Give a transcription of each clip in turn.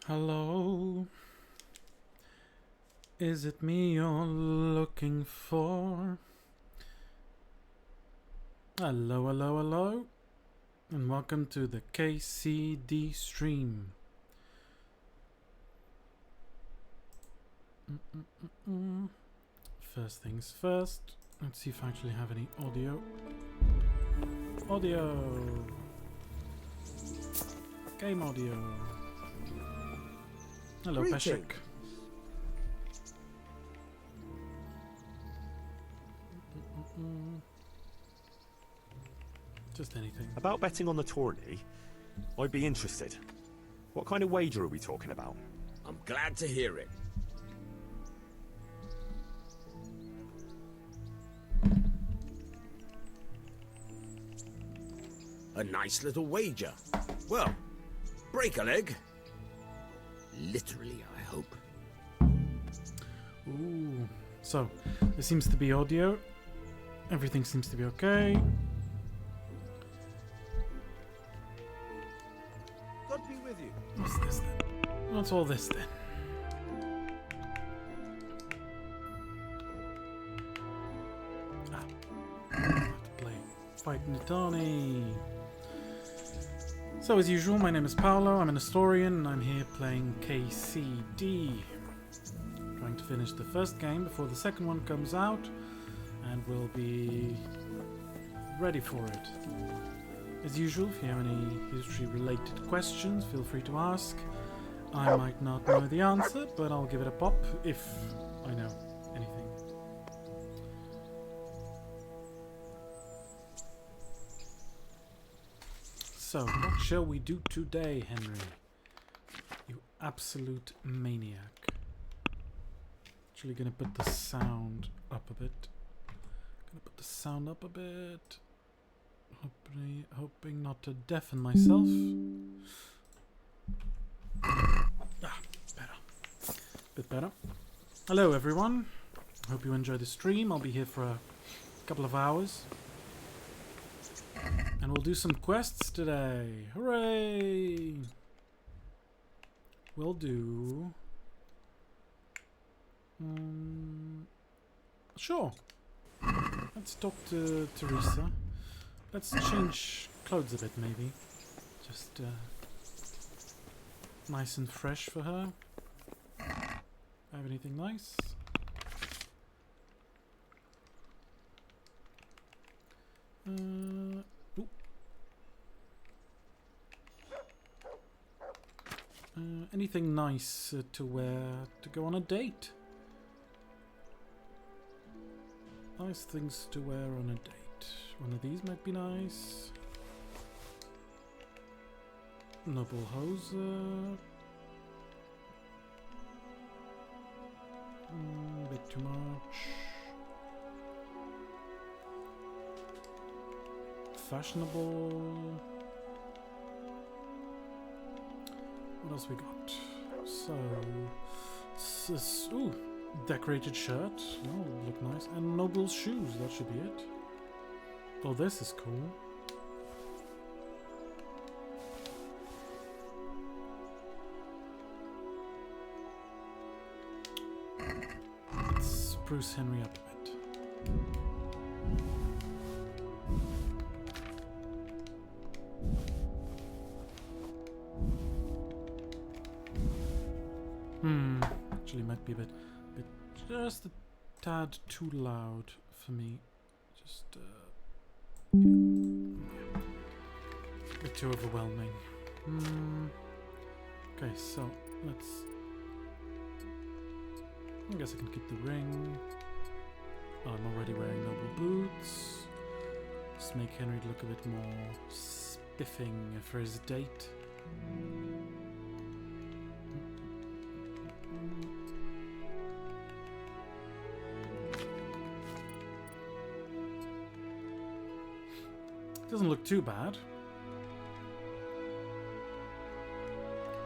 Hello, is it me you're looking for? Hello, hello, hello, and welcome to the KCD stream. First things first, let's see if I actually have any audio. Game audio. Hello, Peshek. Just anything. About betting on the tourney, I'd be interested. What kind of wager are we talking about? I'm glad to hear it. A nice little wager. Well, break a leg. Literally, I hope. Ooh. So, there seems to be audio. Everything seems to be okay. God be with you. What's this then? What's all this then? Have to play Fight Nitani. So as usual, my name is Paulo, I'm an historian, and I'm here playing KCD. Trying to finish the first game before the second one comes out, and we'll be ready for it. As usual, if you have any history-related questions, feel free to ask. I might not know the answer, but I'll give it a pop if I know anything. So, what shall we do today, Henry? You absolute maniac. Actually gonna put the sound up a bit. Hoping not to deafen myself. Bit better. Hello everyone. Hope you enjoy the stream. I'll be here for a couple of hours. And we'll do some quests today. Hooray! We'll do... Sure. Let's talk to Teresa. Let's change clothes a bit, maybe. Just nice and fresh for her. Have anything nice? Anything nice to wear to go on a date? Nice things to wear on a date. One of these might be nice. Noble hose. A bit too much. Fashionable. What else we got? So, ooh, decorated shirt. Oh, look nice. And noble shoes. That should be it. Oh, this is cool. Let's spruce Henry up a bit. Actually might be a bit just a tad too loud for me. Just a bit too overwhelming. Okay, so let's... I guess I can keep the ring. Oh, I'm already wearing noble boots. Just make Henry look a bit more spiffing for his date. Doesn't look too bad.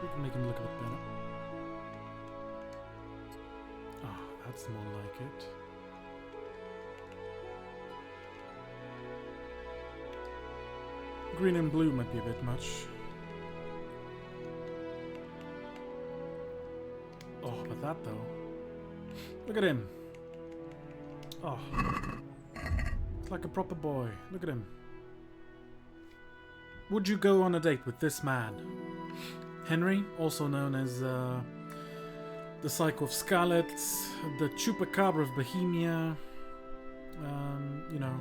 We can make him look a bit better. Ah, that's more like it. Green and blue might be a bit much. Oh, but that though. Look at him. Oh. It's like a proper boy. Look at him. Would you go on a date with this man? Henry, also known as the Psycho of Scarlet, the Chupacabra of Bohemia. You know.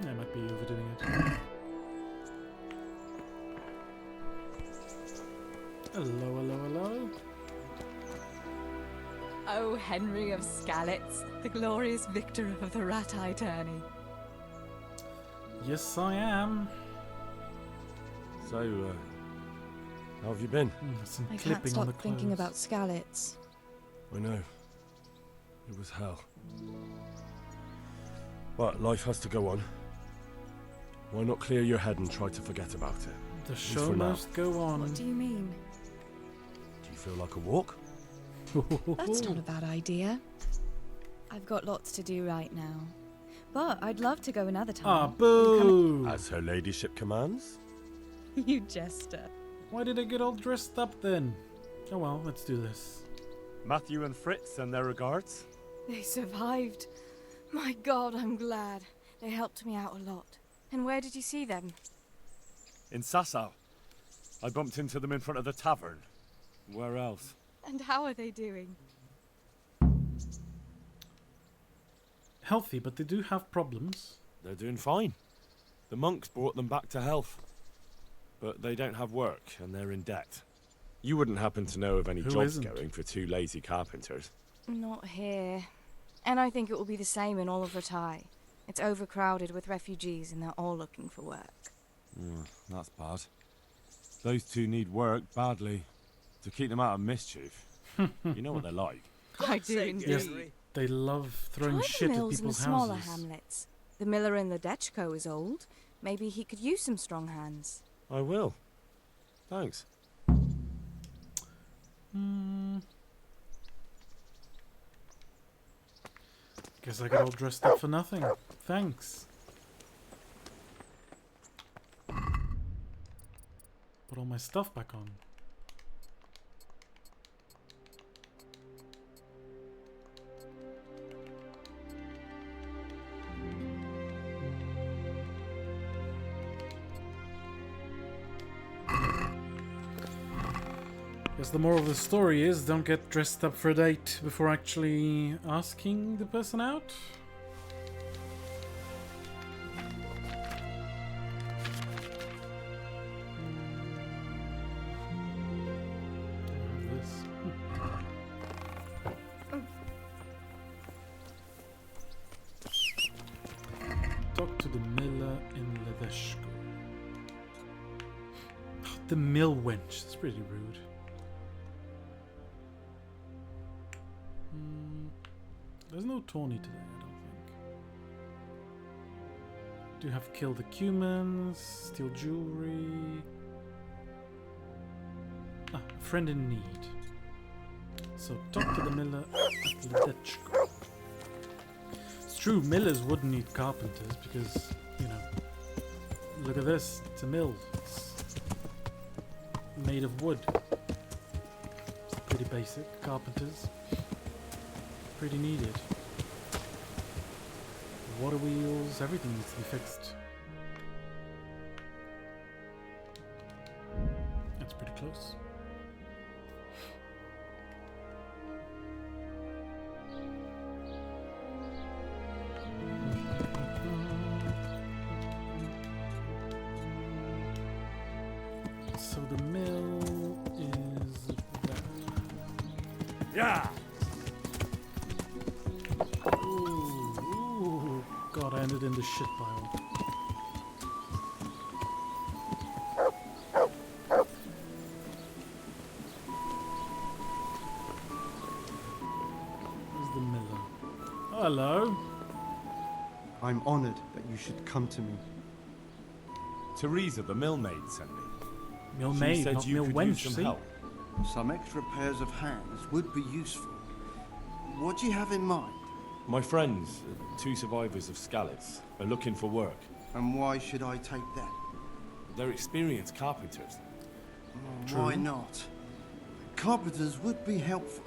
I might be overdoing it. Hello, hello, hello. Oh, Henry of Skalitz, the glorious victor of the Rat-Eye tourney. Yes, I am. So, how have you been? Some I clipping can't on stop the thinking clothes. about Skalitz. I know. It was hell. But life has to go on. Why not clear your head and try to forget about it? The least show for now. must go on. What do you mean? Do you feel like a walk? That's not a bad idea. I've got lots to do right now. But I'd love to go another time. Ah, boo! As her ladyship commands? You jester. Why did I get all dressed up then? Oh well, let's do this. Matthew and Fritz send their regards. They survived. My God, I'm glad. They helped me out a lot. And where did you see them? In Sasau. I bumped into them in front of the tavern. Where else? And how are they doing? Healthy, but they do have problems. They're doing fine. The monks brought them back to health. But they don't have work, and they're in debt. You wouldn't happen to know of any Who jobs isn't? going for two lazy carpenters? Not here. And I think it will be the same in all of Ratai. It's overcrowded with refugees and they're all looking for work. That's bad. Those two need work badly. To keep them out of mischief. You know what they're like. I do indeed. Yes, they love throwing Try the shit at mills in the people's smaller houses. hamlets. The miller in the Dechko is old. Maybe he could use some strong hands. I will. Thanks. Guess I got all dressed up for nothing. Thanks. Put all my stuff back on. Guess the moral of the story is don't get dressed up for a date before actually asking the person out. This. Talk to the miller in Ledeshko. The mill wench. That's pretty rude. There's no Tawny today, I don't think. Do have kill the Cumans, steal jewelry. Ah, a friend in need. So talk to the miller at Ledechko. It's true, millers wouldn't need carpenters because, you know, look at this, it's a mill. It's made of wood. It's pretty basic. Carpenters. Pretty needed. Water wheels, everything needs to be fixed. That's pretty close. So the mill is that. Yeah! Ooh, God, I ended in the shit pile. Where's the miller? Oh, hello. I'm honored that you should come to me. Teresa, the millmaid, sent me. Mill She maid, said not you mill could wench, use some see? help. Some extra pairs of hands would be useful. What do you have in mind? My friends, two survivors of Skalitz, are looking for work. And why should I take them? they're experienced carpenters. Why not? Carpenters would be helpful.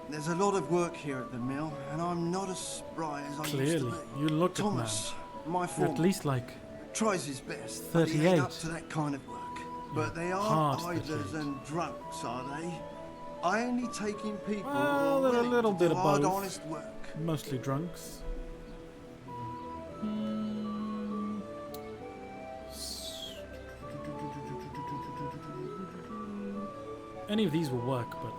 There's a lot of work here at the mill, and I'm not as spry as I used to Clearly, be. you look at man. Thomas, my You're at foreman, least like tries his best, but he ain't up 38. to that kind of work. But they hard aren't idlers 38. and drunks, are they? I only take in people Well, who are they're a willing little to bit do of hard, both. honest work. mostly drunks. Any of these will work, but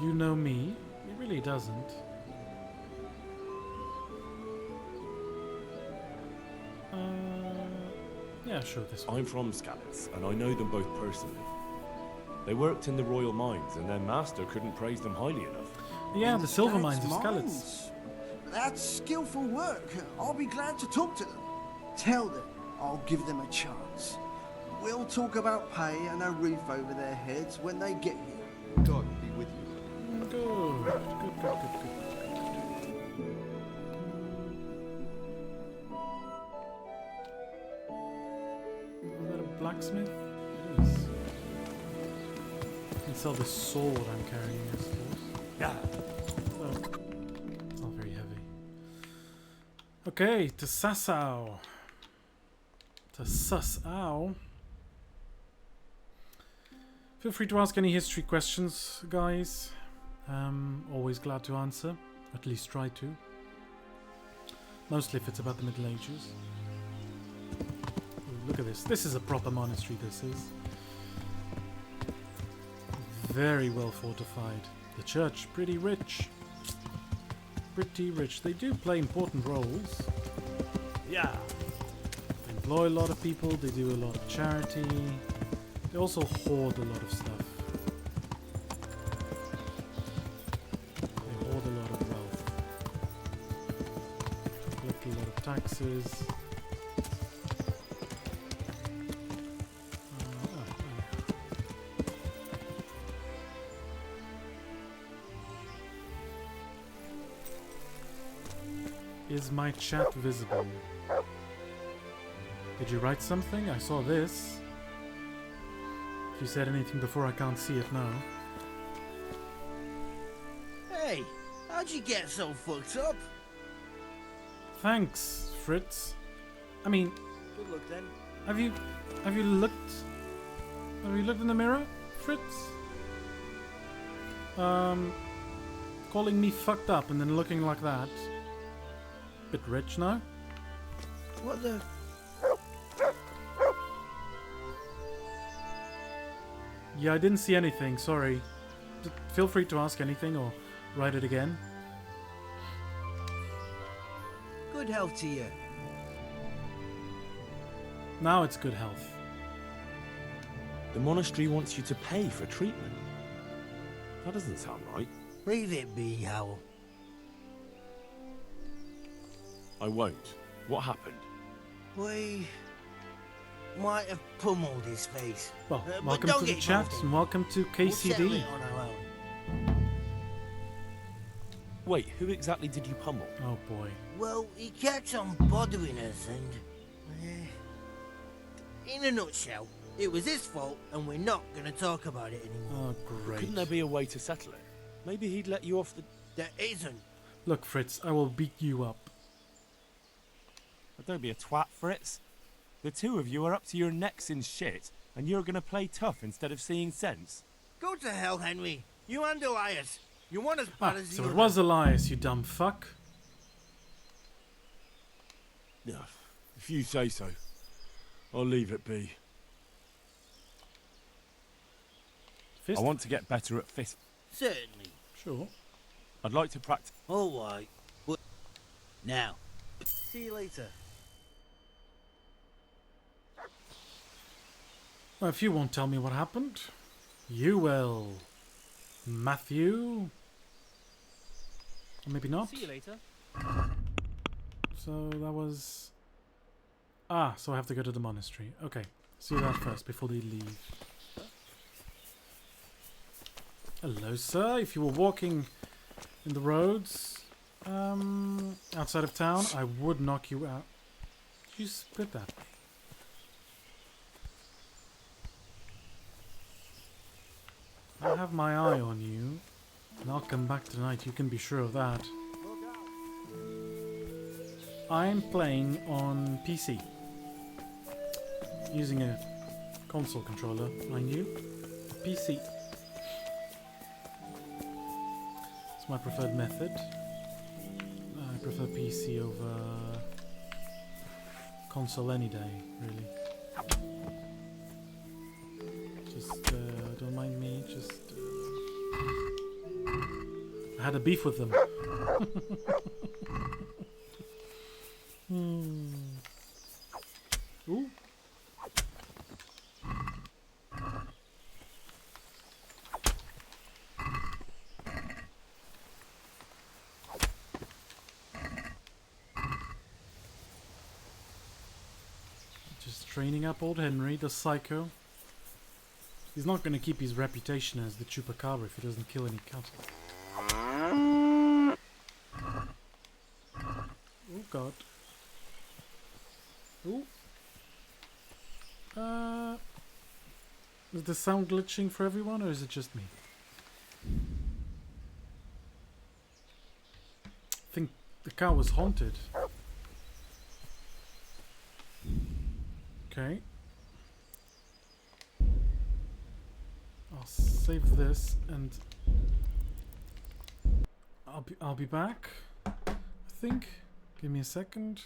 you know me, it really doesn't. Yeah, sure, this one. I'm from Scalitz, and I know them both personally. They worked in the royal mines, and their master couldn't praise them highly enough. Yeah, In the silver Scalitz mines of Scalitz. mines. That's skillful work. I'll be glad to talk to them. Tell them I'll give them a chance. We'll talk about pay and a roof over their heads when they get here. God be with you. Good. Is that a blacksmith? It is. I can sell this sword I'm carrying, I suppose. Yeah. So, it's not very heavy. Okay, to Sasau. To Sasau. Feel free to ask any history questions, guys. Always glad to answer. At least try to. Mostly if it's about the Middle Ages. Ooh, look at this. This is a proper monastery, this is. Very well fortified. The church, pretty rich. Pretty rich. They do play important roles. Yeah. They employ a lot of people. They do a lot of charity. They also hoard a lot of stuff. They hoard a lot of wealth. Collect a lot of taxes. Is my chat visible? Did you write something? I saw this. If you said anything before, I can't see it now. Hey, how'd you get so fucked up? Thanks, Fritz. I mean, Good luck then. have you looked in the mirror, Fritz? Calling me fucked up and then looking like that. Bit rich now. What the? Yeah, I didn't see anything, sorry. Feel free to ask anything or write it again. Good health to you. Now it's good health. The monastery wants you to pay for treatment. That doesn't sound right. Leave it be, Howell. I won't. What happened? We might have pummeled his face. Well, But welcome don't to the get chat involved in and welcome to We'll settle KCD. it on our own. Wait, who exactly did you pummel? Oh boy. Well, he kept on bothering us and... in a nutshell, it was his fault and we're not going to talk about it anymore. Oh great. Couldn't there be a way to settle it? Maybe he'd let you off the... There isn't. Look, Fritz, I will beat you up. But don't be a twat, Fritz. The two of you are up to your necks in shit, and you're gonna play tough instead of seeing sense. Go to hell, Henry. You and Elias. You're one as bad Ah, as the so other. it was Elias, you dumb fuck. No, if you say so. I'll leave it be. Fist? I want to get better at fist. Certainly. Sure. I'd like to practice. All right. But now, see you later. Well, if you won't tell me what happened, you will. Matthew? Or maybe not. See you later. So that was... Ah, so I have to go to the monastery. Okay, let's do that first before they leave. Hello, sir. If you were walking in the roads outside of town, I would knock you out. Did you spit that? I have my eye on you, and I'll come back tonight, you can be sure of that. I'm playing on PC, using a console controller, mind you. PC. It's my preferred method. I prefer PC over console any day, really. Just don't mind me, just I had a beef with them. Ooh. Just training up old Henry, the psycho. He's not going to keep his reputation as the chupacabra if he doesn't kill any cattle. Oh god. Ooh. Is the sound glitching for everyone, or is it just me? I think the cow was haunted. Okay. I'll save this and I'll be back, I think. Give me a second.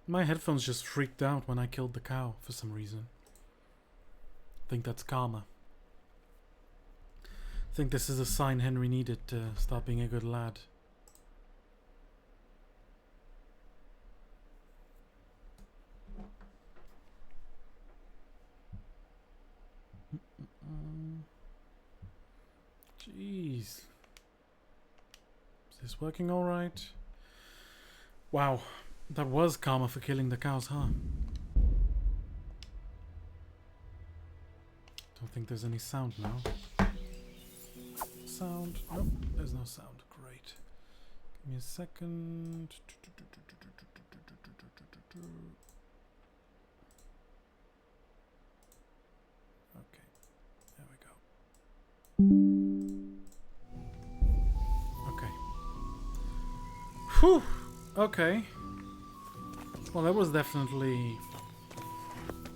My headphones just freaked out when I killed the cow for some reason. I think that's karma. I think this is a sign Henry needed to start being a good lad. Jeez. Is this working alright? Wow. That was karma for killing the cows, huh? Don't think there's any sound now. Sound? Nope, there's no sound. Great. Give me a second. Okay, there we go. Okay. Whew! Okay. Well, that was definitely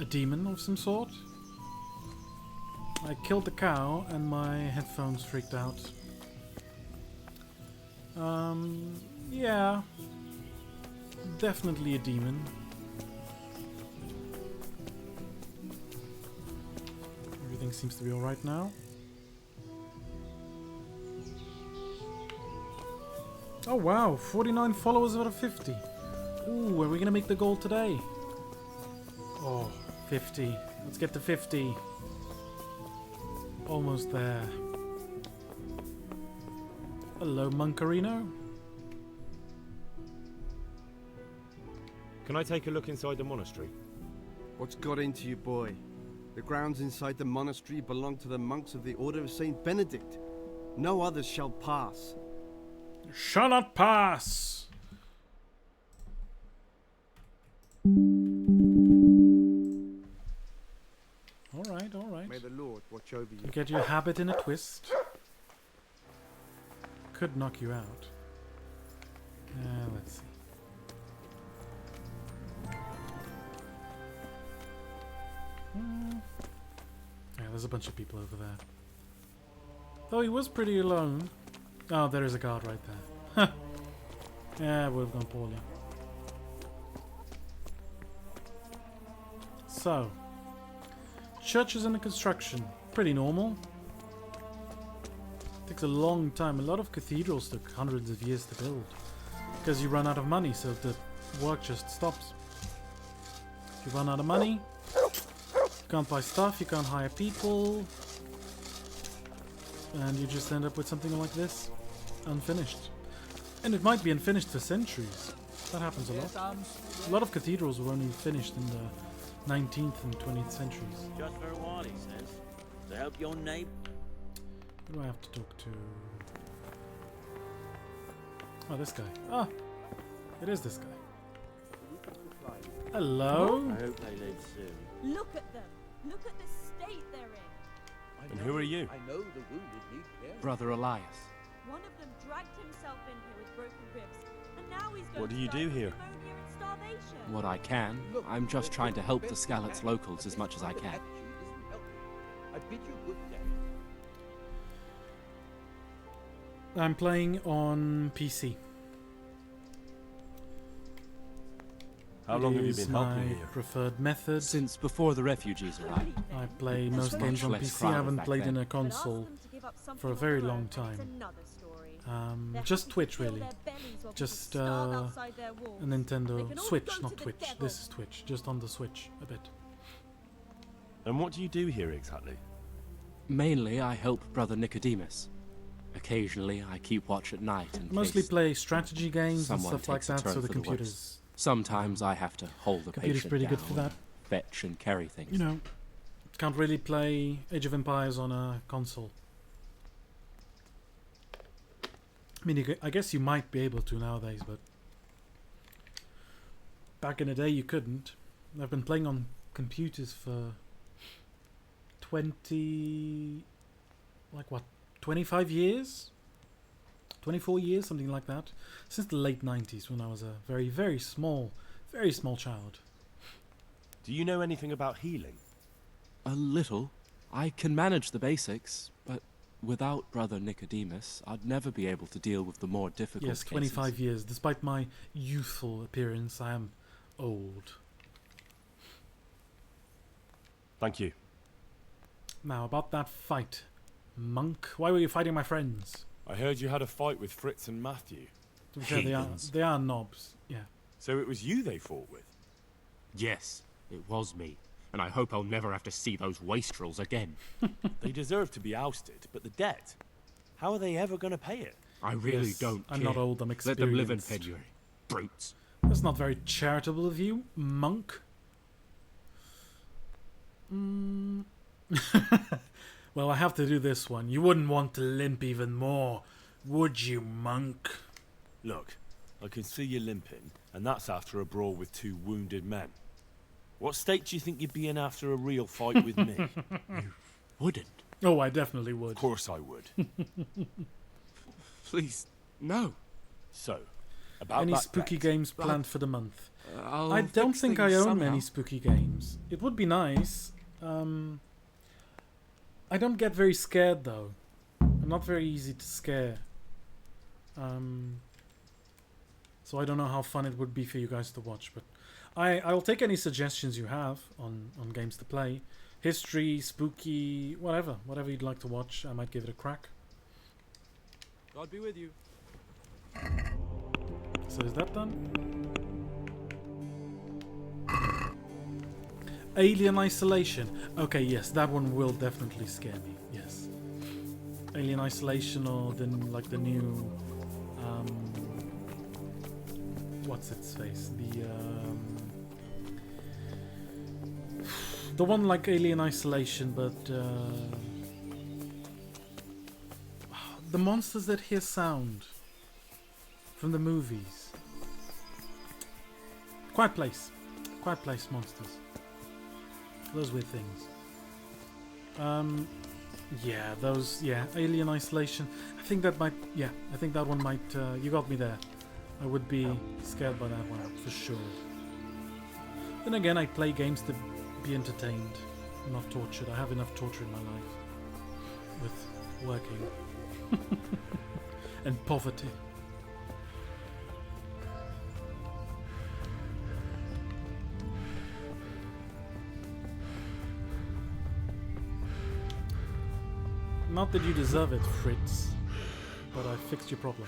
a demon of some sort. I killed the cow and my headphones freaked out. Yeah. Definitely a demon. Everything seems to be alright now. Oh wow, 49 followers out of 50. Ooh, are we gonna make the goal today? Oh, 50. Let's get to 50. Almost there. Hello, Moncarino. Can I take a look inside the monastery? What's got into you, boy? The grounds inside the monastery belong to the monks of the Order of Saint Benedict. No others shall pass. Shall not pass! Alright, alright. May the Lord watch over you. You get your habit in a twist. Could knock you out. Let's see. Yeah, there's a bunch of people over there. Though he was pretty alone. Oh, there is a guard right there. Yeah, it would have gone poorly. So, churches under construction. Pretty normal. Takes a long time. A lot of cathedrals took hundreds of years to build. Because you run out of money, so the work just stops. If you run out of money, you can't buy stuff, you can't hire people. and you just end up with something like this, unfinished. And it might be unfinished for centuries. That happens a lot. A lot of cathedrals were only finished in the 19th and 20th centuries. Just for what, he says. To help your neighbor. Who do I have to talk to? Oh, this guy. Ah, it is this guy. Hello. I hope they live soon. Look at them. Look at the state they're in. And who are you? I know the wounded need care. Brother Elias. One of them dragged himself in here with broken ribs, and now he's going What do to you die do of here? pneumonia and starvation. What I can. I'm just trying to help the Skalitz locals as much as I can. I bid you good day. I'm playing on PC. How long have you It is been helping my here? preferred method. Since before the refugees arrived. I play most much games on less PC. I crowded haven't back played then. in a But ask console them to give up something for a of very their long own, and time. it's another story. Just They're Twitch, happy to fill really. their bellies while people Just starve outside their walls. a They Nintendo can all Switch, go not to the Twitch. devil. This is Twitch, just on the Switch a bit. And what do you do here exactly? Mainly, I help Brother Nicodemus. Occasionally, I keep watch at night in Mostly case play strategy games and someone stuff like takes a that, turn so the for the worse. computers. Sometimes I have to hold the Computer's patient pretty down, good for that. fetch and carry things. You know, can't really play Age of Empires on a console. I mean, I guess you might be able to nowadays, but back in the day you couldn't. I've been playing on computers for 25 years? 24 years, something like that. Since the late 90s, when I was a very, very small child. Do you know anything about healing? A little. I can manage the basics, but without Brother Nicodemus, I'd never be able to deal with the more difficult Yes, 25 years. Despite my youthful appearance, I am old. Thank you. Now, about that fight. Monk, why were you fighting my friends? I heard you had a fight with Fritz and Matthew. To be fair, they are knobs, yeah. So it was you they fought with? Yes, it was me. And I hope I'll never have to see those wastrels again. They deserve to be ousted, but the debt? How are they ever going to pay it? I really Yes, don't I'm care. not old, I'm Let them live in experienced. penury. Brutes. That's not very charitable of you, Monk. Well, I have to do this one. You wouldn't want to limp even more, would you, Monk? Look, I can see you limping, and that's after a brawl with two wounded men. What state do you think you'd be in after a real fight with me? You wouldn't. Oh, I definitely would. Of course I would. Please, no. So, about Any that spooky debt. games planned for the month? I'll I don't fix think I things own somehow. many spooky games. It would be nice. I don't get very scared though. I'm not very easy to scare. So I don't know how fun it would be for you guys to watch, but I'll take any suggestions you have on games to play. History, spooky, whatever you'd like to watch, I might give it a crack. God be with you. So is that done? Alien Isolation. Okay, yes, that one will definitely scare me. Yes. Alien Isolation, or then like the new what's its face? The one like Alien Isolation, but the monsters that hear sound from the movies. Quiet Place monsters. Those weird things. Yeah, those. Yeah, Alien Isolation. I think that might. Yeah, I think that one might. You got me there. I would be scared by that one for sure. Then again, I play games to be entertained, not tortured. I have enough torture in my life with working and poverty. Not that you deserve it, Fritz, but I fixed your problem.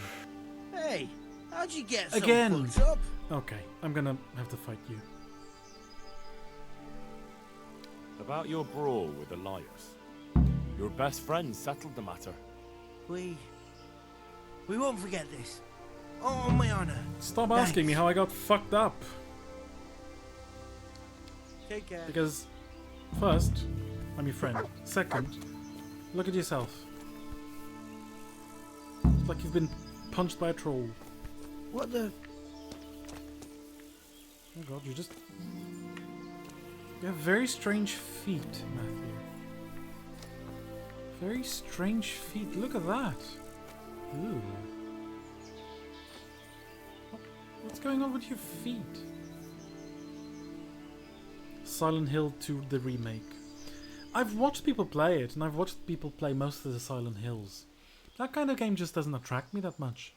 Hey, how'd you get so Again. fucked up? Okay, I'm gonna have to fight you. About your brawl with Elias. Your best friend settled the matter. We won't forget this. On my honor. Stop asking me how I got fucked up. Take care. Because, first, I'm your friend. Second, look at yourself. It's like you've been punched by a troll. What the? Oh god, you have very strange feet, Matthew. Very strange feet. Look at that. Ooh. What's going on with your feet? Silent Hill 2, the remake. I've watched people play it, and I've watched people play most of the Silent Hills. That kind of game just doesn't attract me that much.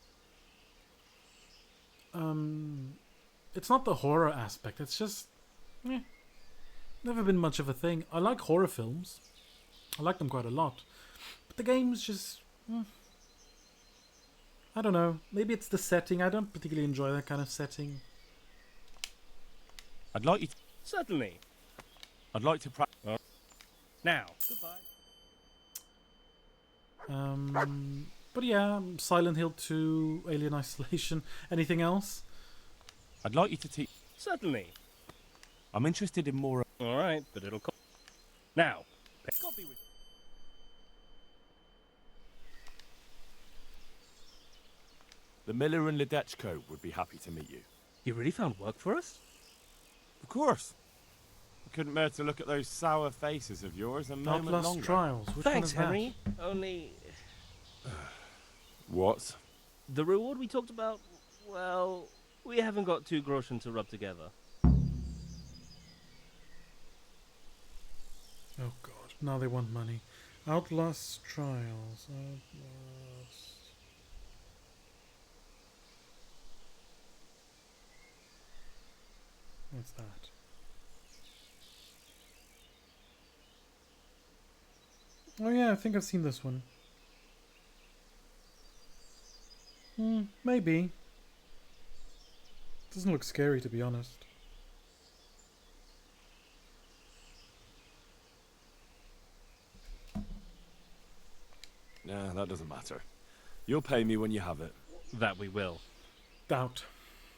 It's not the horror aspect, it's just... never been much of a thing. I like horror films. I like them quite a lot. But the game's just... I don't know. Maybe it's the setting. I don't particularly enjoy that kind of setting. I'd like you to... Certainly. I'd like to now. Goodbye. But yeah, Silent Hill 2, Alien Isolation. Anything else? I'd like you to teach... Certainly. I'm interested in more... Alright, but it'll... Now. Copy with... The miller and Ledechko would be happy to meet you. You really found work for us? Of course. I couldn't bear to look at those sour faces of yours a moment Outlast longer. Trials. Which Thanks, one is Henry. Only... What? The reward we talked about, well, we haven't got 2 groschen to rub together. that? Oh god, now they want money. Outlast Trials. Outlast... What's that? Oh yeah, I think I've seen this one. Maybe. Doesn't look scary, to be honest. Nah, that doesn't matter. You'll pay me when you have it. That we will. Doubt.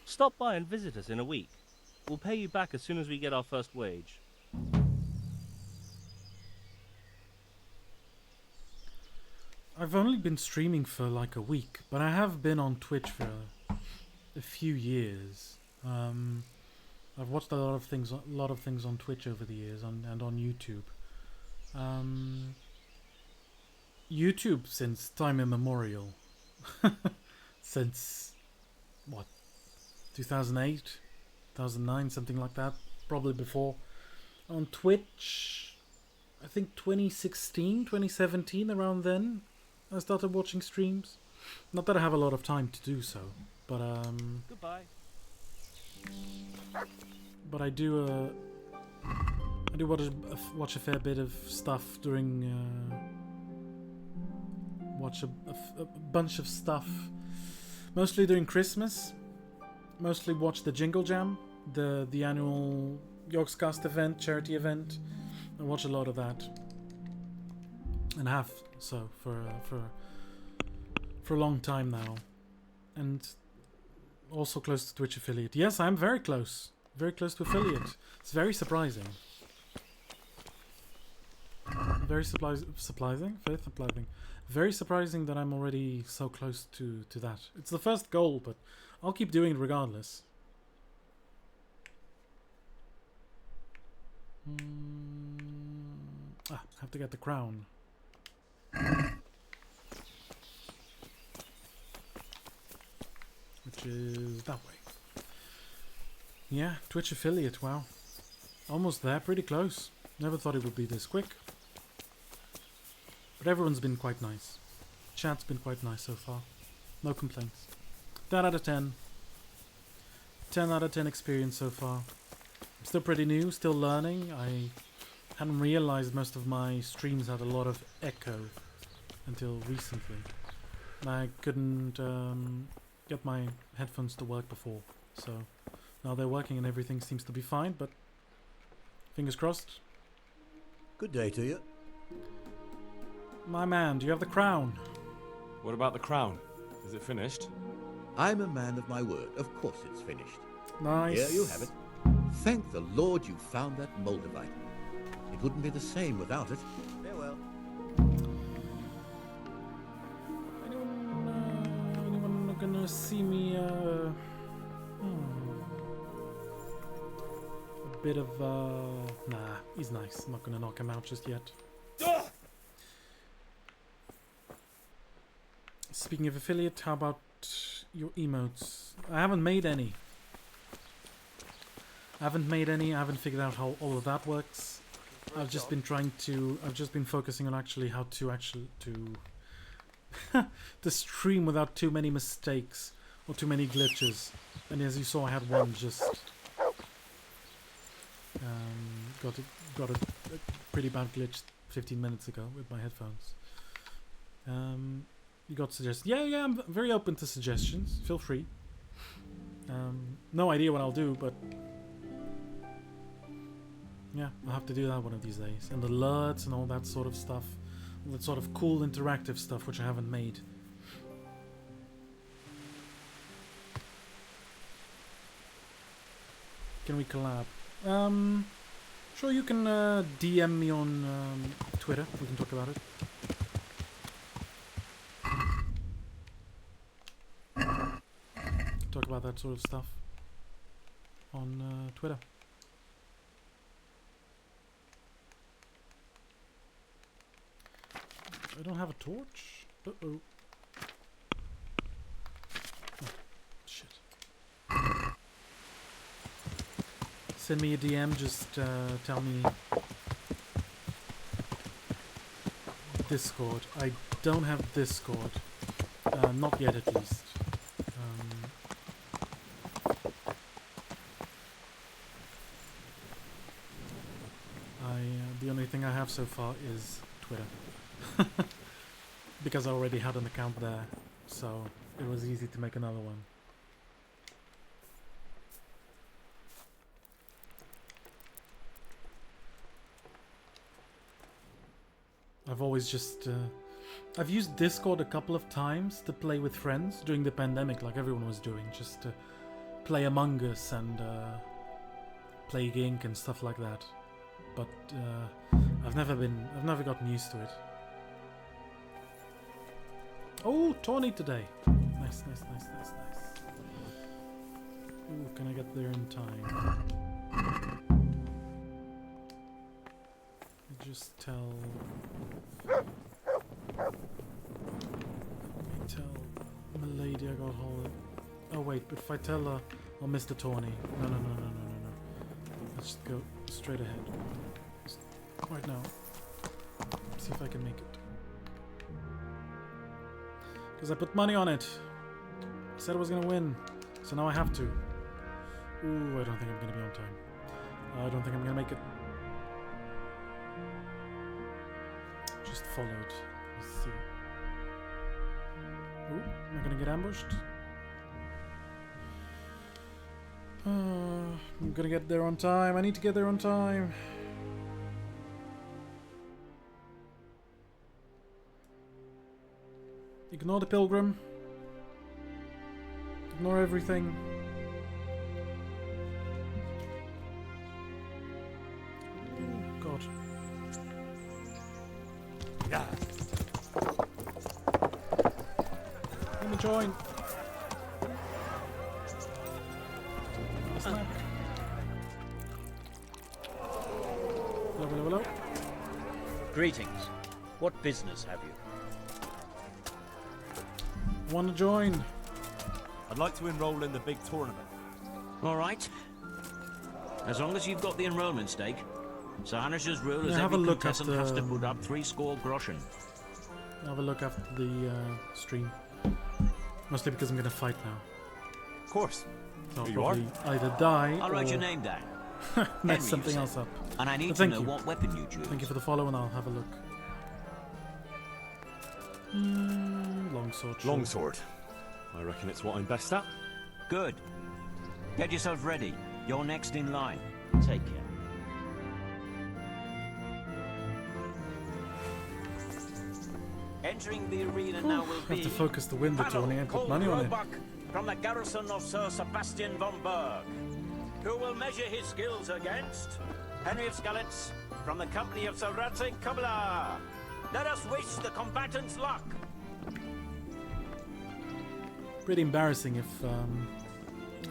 Stop by and visit us in a week. We'll pay you back as soon as we get our first wage. I've only been streaming for like a week, but I have been on Twitch for a few years. I've watched a lot of things on Twitch over the years, and on YouTube. YouTube since time immemorial. Since what? 2008, 2009, something like that. Probably before. On Twitch, I think 2016, 2017, around then. I started watching streams. Not that I have a lot of time to do so, but Goodbye. But I do watch a fair bit of stuff during watch a bunch of stuff mostly during Christmas. Mostly watch the Jingle Jam, the annual Yogscast event, charity event. I watch a lot of that, and have so for a long time now, and also close to Twitch affiliate. Yes, I'm very close to affiliate. It's very surprising. Very surprising. Very surprising that I'm already so close to that. It's the first goal, but I'll keep doing it regardless. Have to get the crown. Which is that way. Yeah, Twitch affiliate, wow. Almost there, pretty close. Never thought it would be this quick. But everyone's been quite nice. Chat's been quite nice so far. No complaints. 10 out of 10. 10 out of 10 experience so far. I'm still pretty new, still learning. I hadn't realized most of my streams had a lot of echo until recently. I couldn't get my headphones to work before, so now they're working and everything seems to be fine, but fingers crossed. Good day to you. My man, do you have the crown? What about the crown? Is it finished? I'm a man of my word. Of course it's finished. Nice. Here you have it. Thank the Lord you found that Moldavite. It wouldn't be the same without it. Farewell. Anyone gonna see me? A bit of nah, he's nice. I'm not gonna knock him out just yet. Speaking of affiliate, how about your emotes? I haven't made any. I haven't figured out how all of that works. I've just been focusing on how to to stream without too many mistakes or too many glitches. And as you saw, I had one just got a pretty bad glitch 15 minutes ago with my headphones. You got suggestions? Yeah, I'm very open to suggestions. Feel free. No idea what I'll do, but yeah, I'll have to do that one of these days. And alerts and all that sort of stuff. All that sort of cool interactive stuff which I haven't made. Can we collab? Sure, you can DM me on Twitter. We can talk about it. Talk about that sort of stuff on Twitter. I don't have a torch. Uh-oh. Oh, shit. Send me a DM, just tell me Discord. I don't have Discord. Not yet, at least. The only thing I have so far is Twitter. Because I already had an account there, so it was easy to make another one. I've always just I've used Discord a couple of times to play with friends during the pandemic, like everyone was doing, just to play Among Us and play Gink and stuff like that. But I've never gotten used to it. Oh, Tawny today. Nice. Ooh, can I get there in time? Just tell... Let me tell Milady I got hold of... Oh wait, but if I tell her, I'll miss the Tawny. No. Let's just go straight ahead. Just right now. See if I can make it. Because I put money on it. I said I was going to win. So now I have to. Ooh, I don't think I'm going to be on time. I don't think I'm going to make it. Just followed. Let's see. Ooh, am I going to get ambushed? I'm going to get there on time. I need to get there on time. Ignore the pilgrim. Ignore everything. Oh, God. Yeah. Let me join. Hello. Greetings. What business have you? Want to join? I'd like to enroll in the big tournament. All right. As long as you've got the enrollment stake. Sir Hanisher's rule is have a every look contestant at has to put up 3 score groschen. Have a look after the stream. Mostly because I'm going to fight now. Of course. So I'll Here you are. probably either die I'll or write your name down. mess something else up. And I need But to know what weapon you choose. Thank you for the follow, and I'll have a look. Longsword. Longsword. I reckon it's what I'm best at. Good. Get yourself ready. You're next in line. Take care. Entering the arena now will Have be to focus to win the tourney and put money on it. Roebuck from the garrison of Sir Sebastian von Berg, who will measure his skills against Henry of Skalitz from the company of Sir Radzig Kobyla. Let us wish the combatants luck. Pretty embarrassing if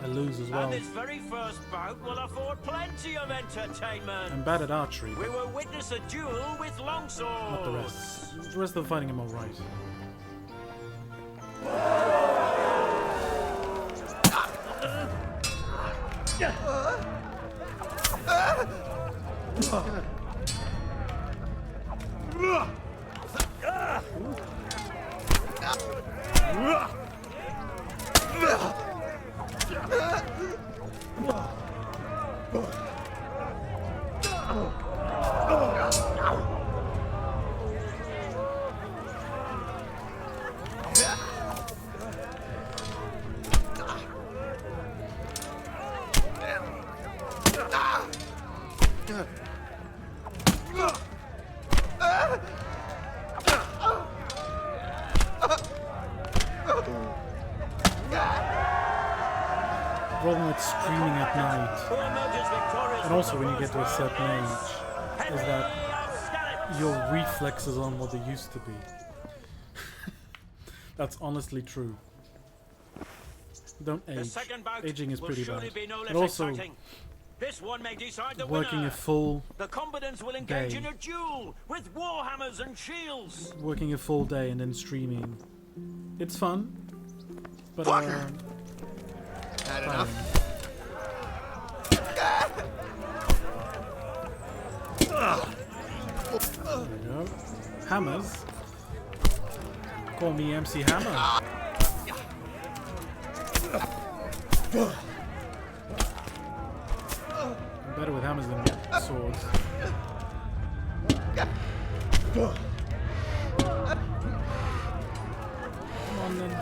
I lose as well. And this very first bout will afford plenty of entertainment. I'm bad at archery. We will witness a duel with longswords. Not the rest. The rest of the fighting I'm alright. Problem with streaming at night, and also when you get to a certain age, is that your reflexes aren't what they used to be. That's honestly true. Don't age. Aging is pretty bad. And also, this one may decide the working winner. a full The combatants will engage day. in a duel with warhammers and shields. Working a full day and then streaming. It's fun, but Had enough. There we go. Hammers. Call me MC Hammer. I'm better with hammers than swords. Come on then.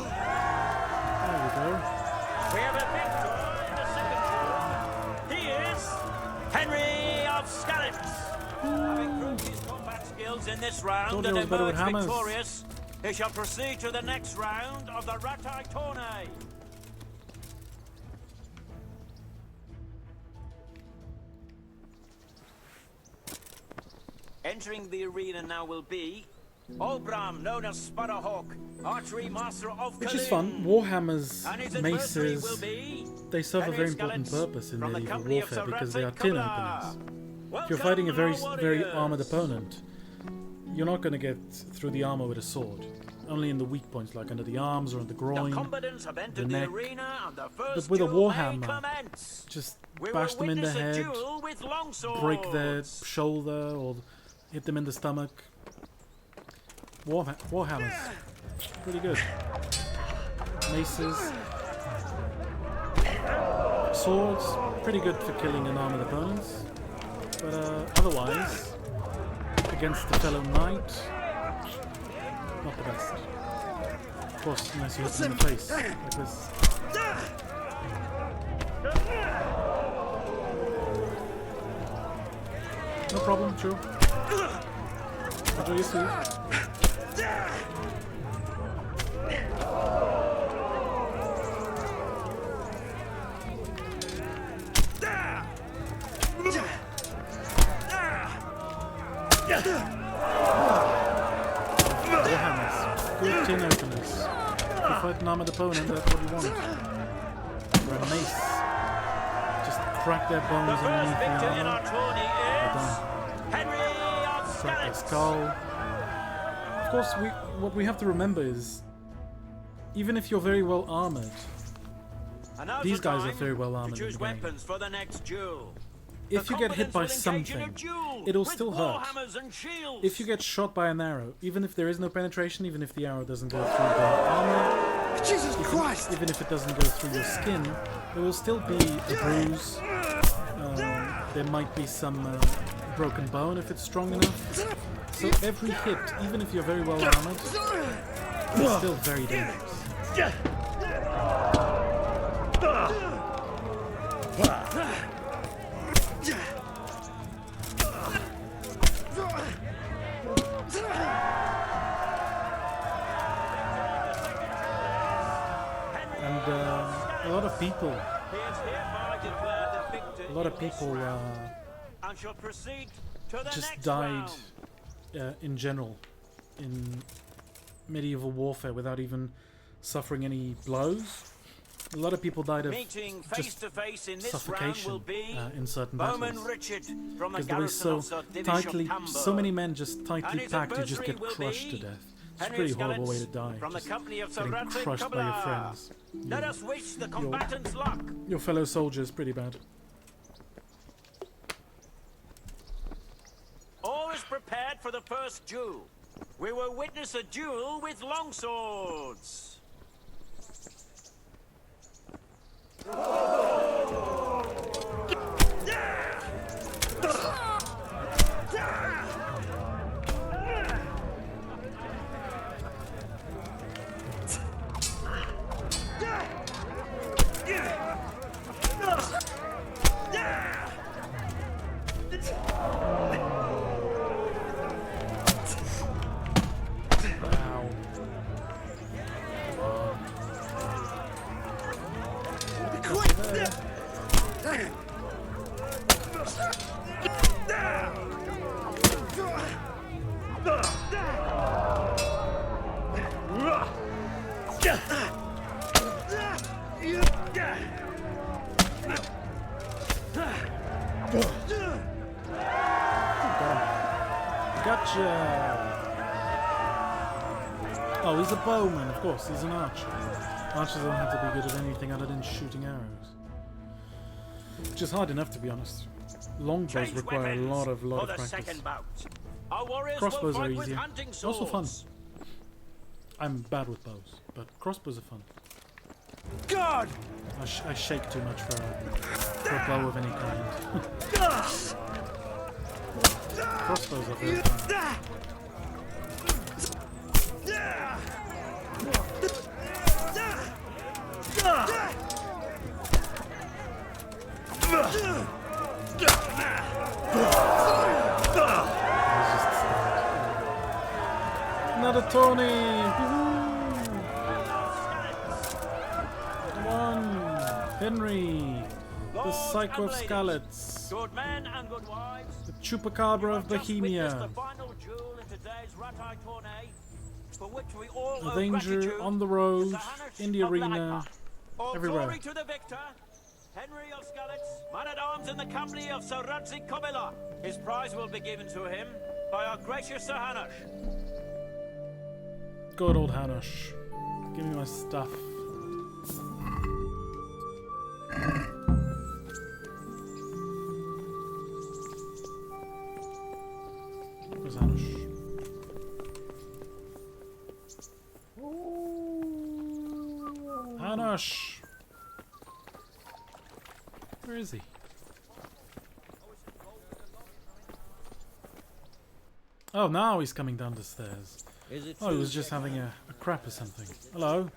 There we go. We have a victor in the second duel. He is Henry of Skalitz. Having proved his combat skills in this round Told and you I was better with emerged hammers. victorious, he shall proceed to the next round of the Ratai Tourney. Entering the arena now will be Olbram, known as Sparrowhawk, archery master of Which is Kalin. fun. Warhammers, And his adversary will maces, be they serve a Henry very of important Skalitz purpose in from the medieval company of warfare Sir because they are Radzig tin Kobyla. openers. If Welcome, you're fighting a very our very warriors. armored opponent, you're not going to get through the armor with a sword. Only in the weak points, like under the arms or in the groin, The combatants have the entered the neck. arena and the But first with a duel may warhammer, commence. just We bash will them in the witness a head, duel with break their longswords. shoulder, or hit them in the stomach. Warhammers, pretty good. Maces, swords, pretty good for killing unarmored opponents. But otherwise, against the fellow knight, not the best. Of course, unless you hit them in the face, like this. No problem, true. Enjoy your sleep. Warhammers, good tin openers. If you fight an armored opponent, that's what you want. Or a mace. Just crack their bones underneath the Victor in armor. our tourney They're is done. Henry of Crack their Skalitz. skull. Of course, what we have to remember is, even if you're very well armored, And now's these the guys are time very well to armored in choose the game. weapons for the next duel. If The you get hit by combatants will engage in a something, duel it'll with still hurt. warhammers and shields. If you get shot by an arrow, even if there is no penetration, even if the arrow doesn't go through the armor, Jesus Christ! even if it doesn't go through your skin, there will still be a bruise. There might be some broken bone if it's strong enough. So every hit, even if you're very well armored, is still very dangerous. And a lot of people and shall proceed to the just next died round. in general in medieval warfare without even suffering any blows. A lot of people died of Meeting face just to face in this suffocation round will be in certain Bowman battles. Richard from the Because they were garrison so of Sir Divish tightly, of Camber. so many men just And tightly his packed, you just adversary get will crushed to be death. It's a Henry pretty of horrible way to Skalitz die. from the just company of Sir getting Radcliffe crushed by your Cobbler. friends. Let us wish the combatants luck. Your fellow soldiers, pretty bad. All is prepared for the first duel. We will witness a duel with longswords. Oh, he's a bowman, of course, he's an archer. Archers don't have to be good at anything other than shooting arrows. Which is hard enough, to be honest. Longbows require a lot of practice. Crossbows are easier. Also fun. I'm bad with bows, but crossbows are fun. God! I shake too much for a bow of any kind. Crossbows are very fun. Another Tony! Come on! Henry! The Psycho of Skalitz! Good men and good wives. The Chupacabra of Bohemia! The final duel in today's Ratai tourney, for which we all A danger on the road, in the arena, everywhere. Glory to the victor, Henry of Skalitz, man-at-arms in the company of Sir Radcliffe Cobbler. His prize will be given to him by our gracious Sir Hanush. Good old Hanush. Give me my stuff. Where's Hanush? Hanush! Where is he? Oh, now he's coming down the stairs. Oh, he was just having a crap or something. Hello.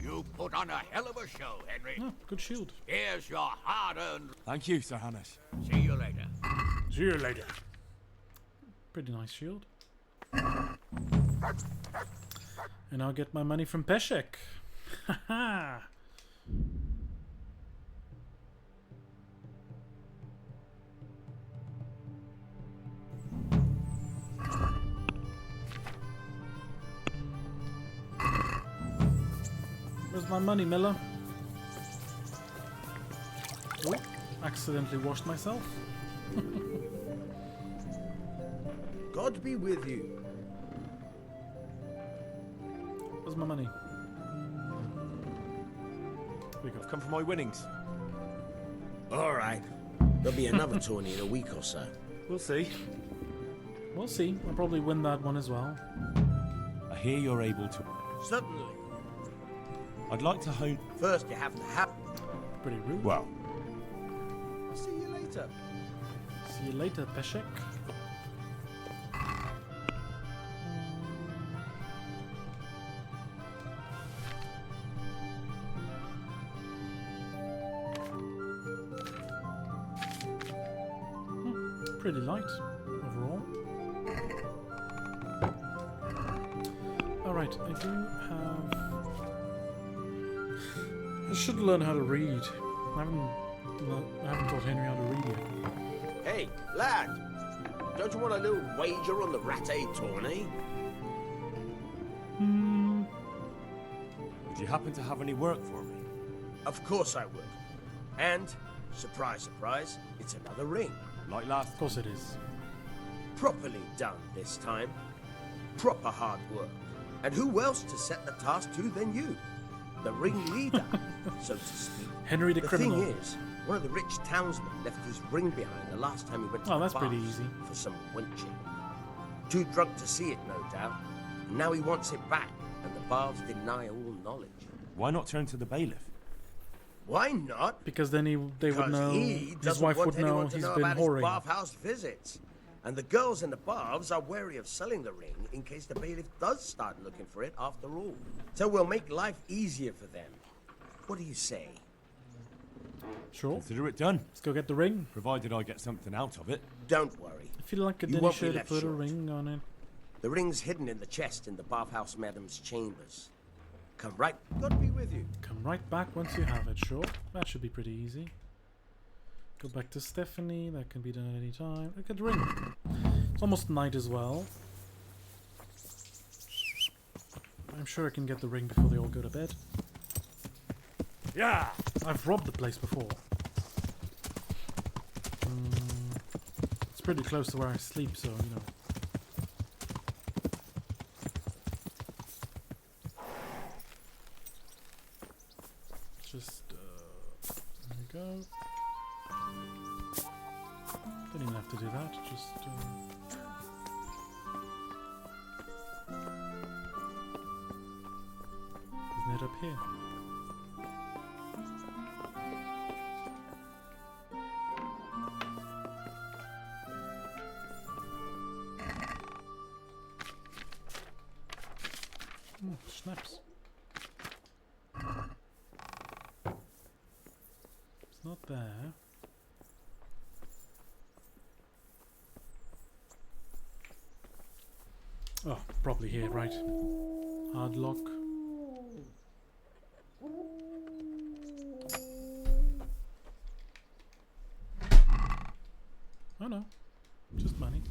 You put on a hell of a show, Henry. Oh, good shield. Here's your hard-earned... Thank you, Sir Hanush. See you later. See you later. Pretty nice shield. And I'll get my money from Peshek. Haha. Where's my money, Miller? Oh, accidentally washed myself. God be with you. Where's my money? We got come for my winnings. All right. There'll be another tourney in a week or so. We'll see. We'll see. I'll probably win that one as well. I hear you're able to. Certainly. I'd like to hone. First, you have to have. Pretty rude. Well, I'll see you later. See you later, Peshek. pretty light overall. Alright, I do have... I should learn how to read. I haven't taught Henry how to read yet. Hey, lad! Don't you want a little wager on the ratte tourney? Would you happen to have any work for me? Of course I would. And, surprise, surprise, it's another ring. Like last? Of course it is. Properly done this time. Proper hard work. And who else to set the task to than you? The ringleader, so to speak. Henry the criminal. The thing is, one of the rich townsmen left his ring behind the last time he went to the that's pretty baths easy. for some wenching. Too drunk to see it, no doubt. And now he wants it back, and the baths deny all knowledge. Why not turn to the bailiff? Why not? Because then they would know, he his wife would know he's been about whoring. his bathhouse visits. And the girls in the baths are wary of selling the ring in case the bailiff does start looking for it after all. So we'll make life easier for them. What do you say? Sure. Consider it done. Let's go get the ring. Provided I get something out of it. Don't worry. I feel like a You Denny won't be should have left put a short. ring on it. The ring's hidden in the chest in the bathhouse madam's chambers. Come right. God be with you. Come right back once you have it, sure. That should be pretty easy. Go back to Stephanie. That can be done at any time. Look at the ring. It's almost night as well. I'm sure I can get the ring before they all go to bed. Yeah! I've robbed the place before. It's pretty close to where I sleep, so, you know. Just, there we go. Don't even have to do that, just, isn't it up here? Oh, snaps. It's not there. Oh, probably here, right. Hard lock. Oh no, just money.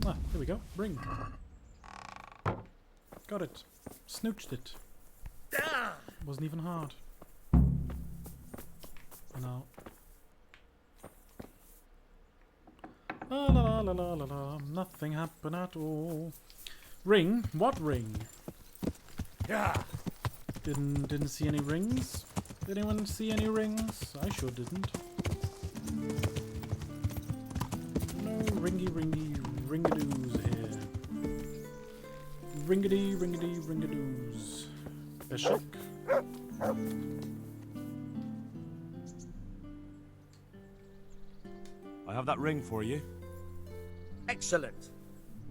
Ah, there we go. Ring. Got it. Snooched it. Wasn't even hard. No. La la la la la la. Nothing happened at all. Ring? What ring? Yeah. Didn't see any rings. Did anyone see any rings? I sure didn't. No ringy-doos here. Ringadoos. Bishop. I have that ring for you. Excellent.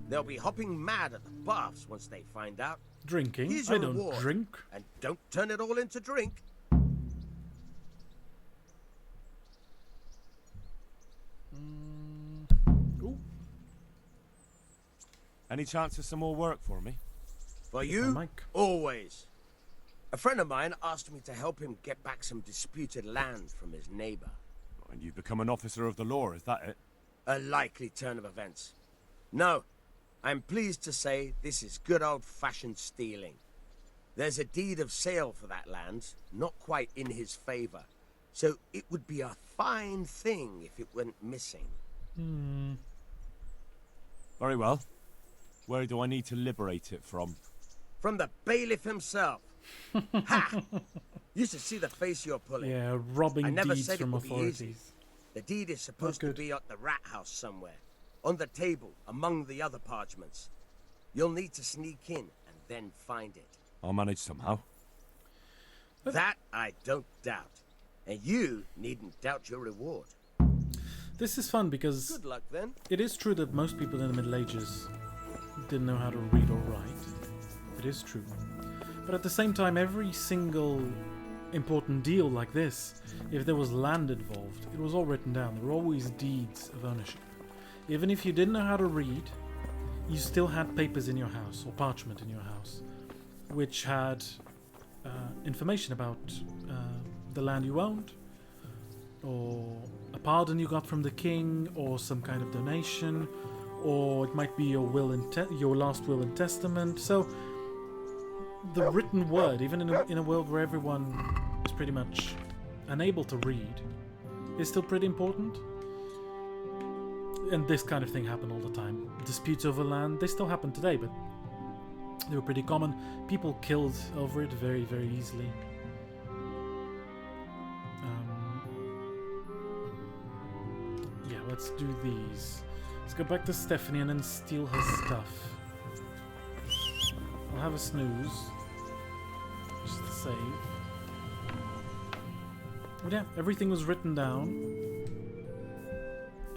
They'll be hopping mad at the baths once they find out. Drinking? Here's I your don't reward. drink. And don't turn it all into drink. Ooh. Any chance of some more work for me? For you, Mike. always. A friend of mine asked me to help him get back some disputed land from his neighbor. And you've become an officer of the law, is that it? A likely turn of events. No, I'm pleased to say this is good old-fashioned stealing. There's a deed of sale for that land, not quite in his favor. So it would be a fine thing if it went missing. Very well. Where do I need to liberate it from? From the bailiff himself. Ha! You should see the face you're pulling. Yeah, robbing I never deeds said it from would be easy. authorities. The deed is supposed to be at the rat house somewhere. On the table, among the other parchments. You'll need to sneak in and then find it. I'll manage somehow. That I don't doubt. And you needn't doubt your reward. This is fun because Good luck then. it is true that most people in the Middle Ages didn't know how to read or write. It is true. But at the same time, every single important deal like this, if there was land involved, it was all written down. There were always deeds of ownership. Even if you didn't know how to read, you still had papers in your house, or parchment in your house, which had information about the land you owned, or a pardon you got from the king, or some kind of donation, or it might be your will and your last will and testament. So the written word, even in a world where everyone is pretty much unable to read, is still pretty important. And this kind of thing happened all the time. Disputes over land, they still happen today, but they were pretty common. People killed over it very, very easily. Yeah, let's do these. Let's go back to Stephanie and then steal her stuff. I'll have a snooze. Just to save. But yeah, everything was written down.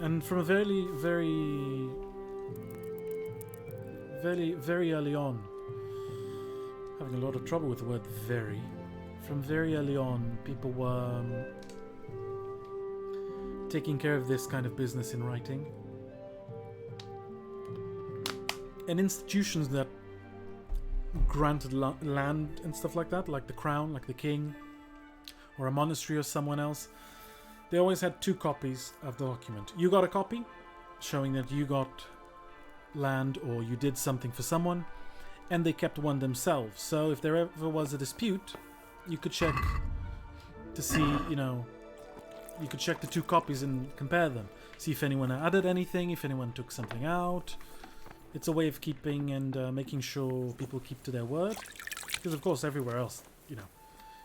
And from a very early on, having a lot of trouble with the word very, from very early on, people were taking care of this kind of business in writing. And institutions that granted land and stuff like that, like the crown, like the king, or a monastery or someone else, they always had 2 copies of the document. You got a copy showing that you got land or you did something for someone, and they kept one themselves. So if there ever was a dispute, you could check to see, you could check the 2 copies and compare them. See if anyone added anything, if anyone took something out. It's a way of keeping and making sure people keep to their word. Because of course everywhere else,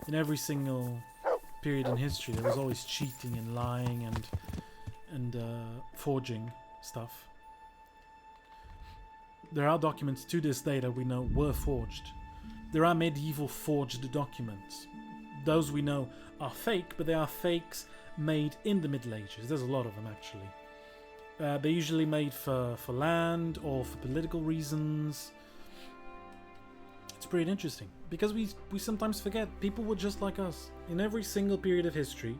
in every single period in history, there was always cheating and lying and forging stuff. There are documents to this day that we know were forged. There are medieval forged documents. Those we know are fake, but they are fakes made in the Middle Ages. There's a lot of them actually. They're usually made for land or for political reasons. It's pretty interesting because we sometimes forget people were just like us. In every single period of history,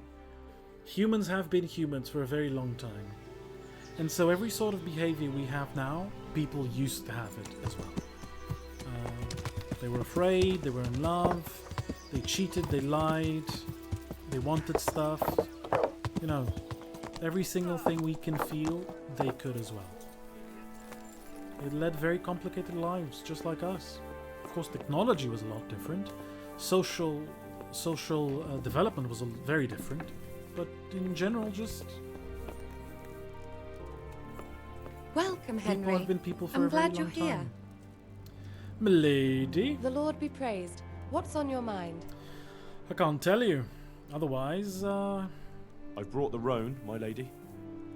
humans have been humans for a very long time. And so every sort of behavior we have now, people used to have it as well. They were afraid, they were in love, they cheated, they lied, they wanted stuff. Every single thing we can feel, they could as well. They led very complicated lives, just like us. Of course, technology was a lot different. Social development was very different. But in general, just... Welcome, Henry. People have been people for I'm a very glad long you're here. time. Milady? The Lord be praised. What's on your mind? I can't tell you. Otherwise, I've brought the roan, my lady.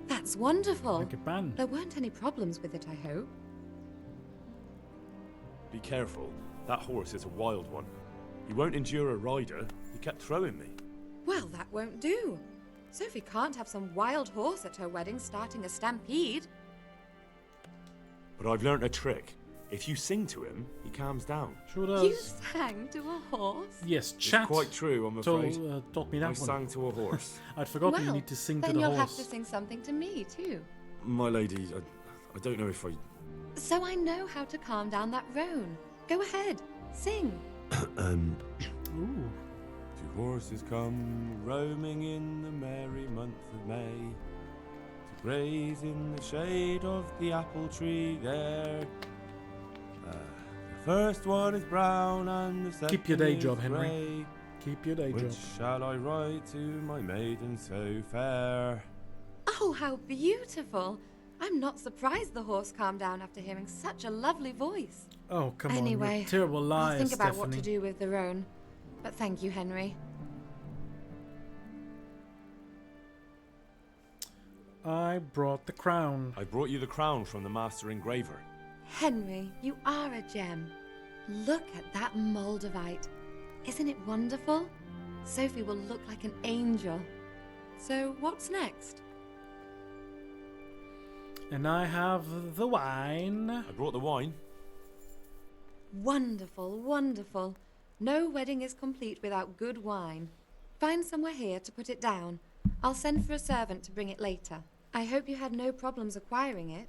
That's wonderful. Like a pan. There weren't any problems with it, I hope. Be careful. That horse is a wild one. He won't endure a rider. He kept throwing me. Well, that won't do. Sophie can't have some wild horse at her wedding starting a stampede. But I've learnt a trick. If you sing to him, he calms down. Sure does. You sang to a horse? Yes, chat. It's quite true, I'm afraid. Taught me that I one. sang to a horse. I'd forgotten you Well, need to sing then to the you'll horse. have to sing something to me, too. My lady, I don't know if I... So I know how to calm down that roan. Go ahead, sing. Ooh. 2 horses come roaming in the merry month of May to graze in the shade of the apple tree there. The first one is brown and the second Keep your day is job, Henry. grey. Keep your day Which job. shall I write to my maiden so fair? Oh, how beautiful. I'm not surprised the horse calmed down after hearing such a lovely voice. Oh, come Anyway, on, you terrible liar, I'll think about Stephanie. what to do with the roan. But thank you, Henry. I brought the crown. I brought you the crown from the master engraver. Henry, you are a gem. Look at that Moldavite. Isn't it wonderful? Sophie will look like an angel. So what's next? And I have the wine. I brought the wine. Wonderful, wonderful. No wedding is complete without good wine. Find somewhere here to put it down. I'll send for a servant to bring it later. I hope you had no problems acquiring it.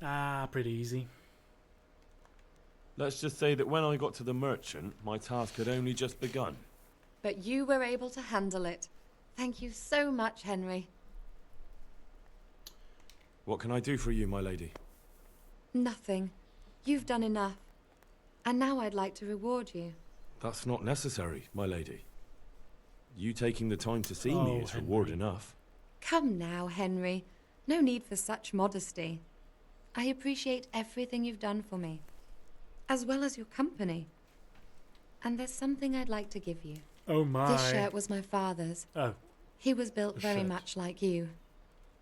Ah, pretty easy. Let's just say that when I got to the merchant, my task had only just begun. But you were able to handle it. Thank you so much, Henry. What can I do for you, my lady? Nothing. You've done enough. And now I'd like to reward you. That's not necessary, my lady. You taking the time to see me is Henry. reward enough. Come now, Henry. No need for such modesty. I appreciate everything you've done for me, as well as your company. And there's something I'd like to give you. Oh my. This shirt was my father's. Oh. He was built The very shirt. much like you.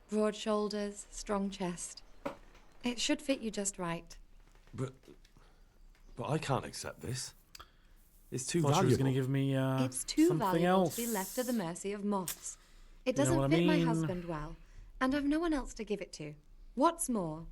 Broad shoulders, strong chest. It should fit you just right. But I can't accept this. It's too Thought she was valuable. going to give me It's too something valuable else. to be left to the mercy of moths. It You know doesn't what I fit my mean? husband well, and I've no one else to give it to. What's more,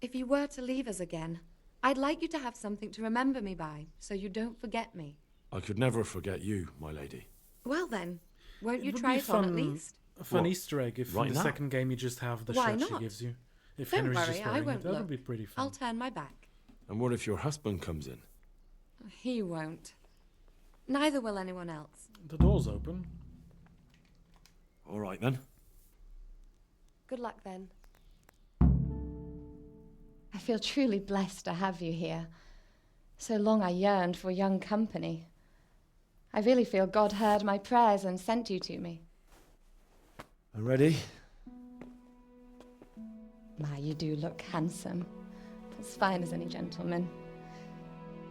if you were to leave us again, I'd like you to have something to remember me by, so you don't forget me. I could never forget you, my lady. Well then, won't It you would try be it on at fun- least? A fun What? Easter egg if Right in the now? second game you just have the Why shirt she not? gives you. If Don't Henry's worry, just I wearing won't it, that look. would be pretty fun. I'll turn my back. And what if your husband comes in? He won't. Neither will anyone else. The door's open. All right then. Good luck then. I feel truly blessed to have you here. So long I yearned for young company. I really feel God heard my prayers and sent you to me. I'm ready. My, you do look handsome. As fine as any gentleman.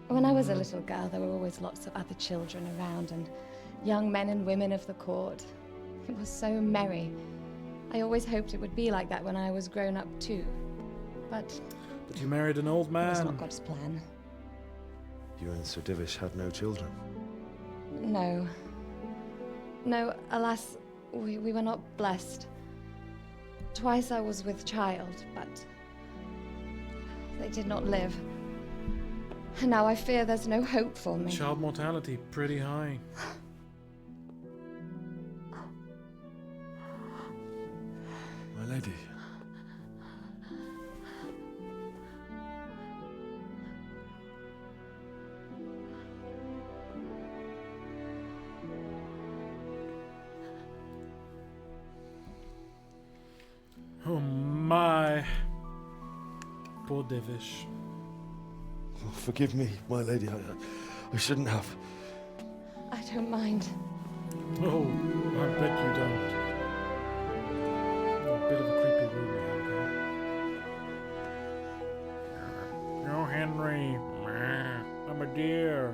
When I was a little girl, there were always lots of other children around and young men and women of the court. It was so merry. I always hoped it would be like that when I was grown up too. But you married an old it was man. not God's plan. You and Sir Divish had no children. No. No, alas, we were not blessed. Twice I was with child, but they did not live. And now I fear there's no hope for me. Child mortality pretty high. My lady. Oh my. Poor Divish. Oh, forgive me, my lady. I shouldn't have. I don't mind. Oh, I bet you don't. A bit of a creepy room we have there. Oh, Henry. I'm a deer.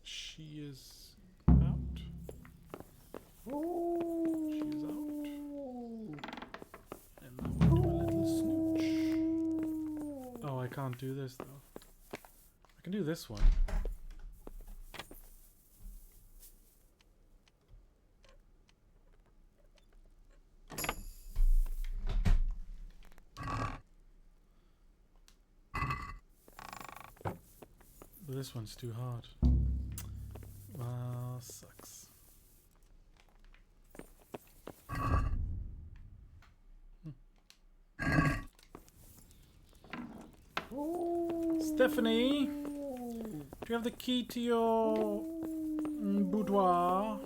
She is out. She is out. And now we do a little smooch. Oh, I can't do this though. I can do this one. But this one's too hard. Sucks. Stephanie, do you have the key to your boudoir?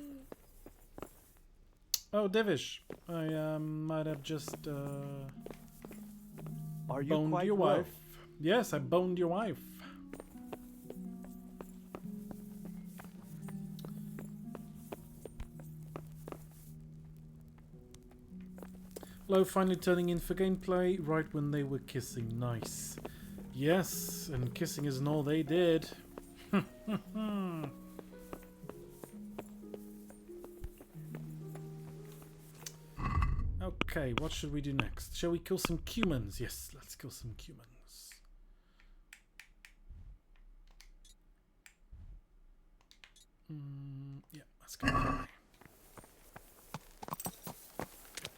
Oh, Divish, I might have just Are you boned quite your well? wife. Yes, I boned your wife. Hello, finally turning in for gameplay right when they were kissing. Nice. Yes, and kissing isn't all they did. Okay, what should we do next? Shall we kill some cumans? Yes, let's kill some cumans. Yeah, let's go that way.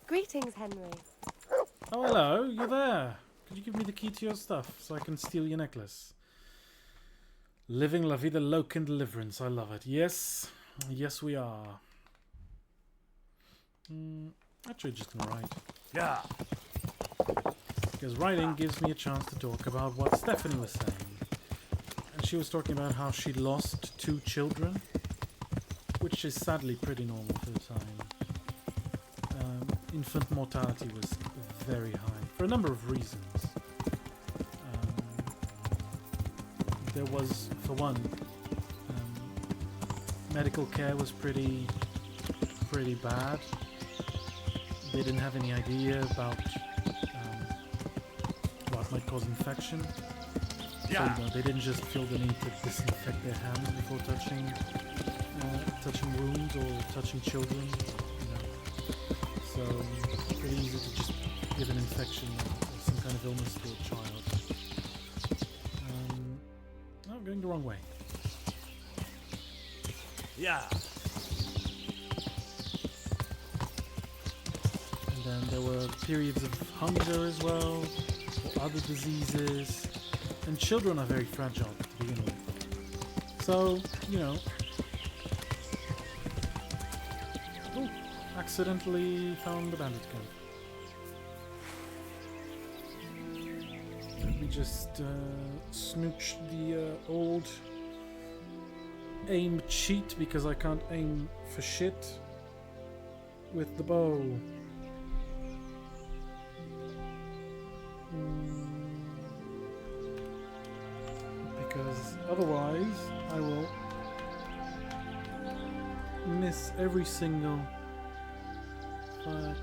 Greetings, Henry. Oh, hello, you're there. Could you give me the key to your stuff so I can steal your necklace? Living La Vida Loca in Deliverance. I love it. Yes. Yes, we are. Actually, just gonna write. Yeah. Because writing gives me a chance to talk about what Stephanie was saying. And she was talking about how she lost 2 children, which is sadly pretty normal for the time. Infant mortality was very high for a number of reasons. There was, for one, medical care was pretty bad. They didn't have any idea about what might cause infection. Yeah. So, they didn't just feel the need to disinfect their hands before touching wounds or touching children. So pretty easy to just give an infection or some kind of illness to a child. No, I'm going the wrong way. Yeah. And then there were periods of hunger as well, or other diseases. And children are very fragile to begin with. So, accidentally found the bandit camp. Let me just snooch the old aim cheat because I can't aim for shit with the bow. Because otherwise I will miss every single I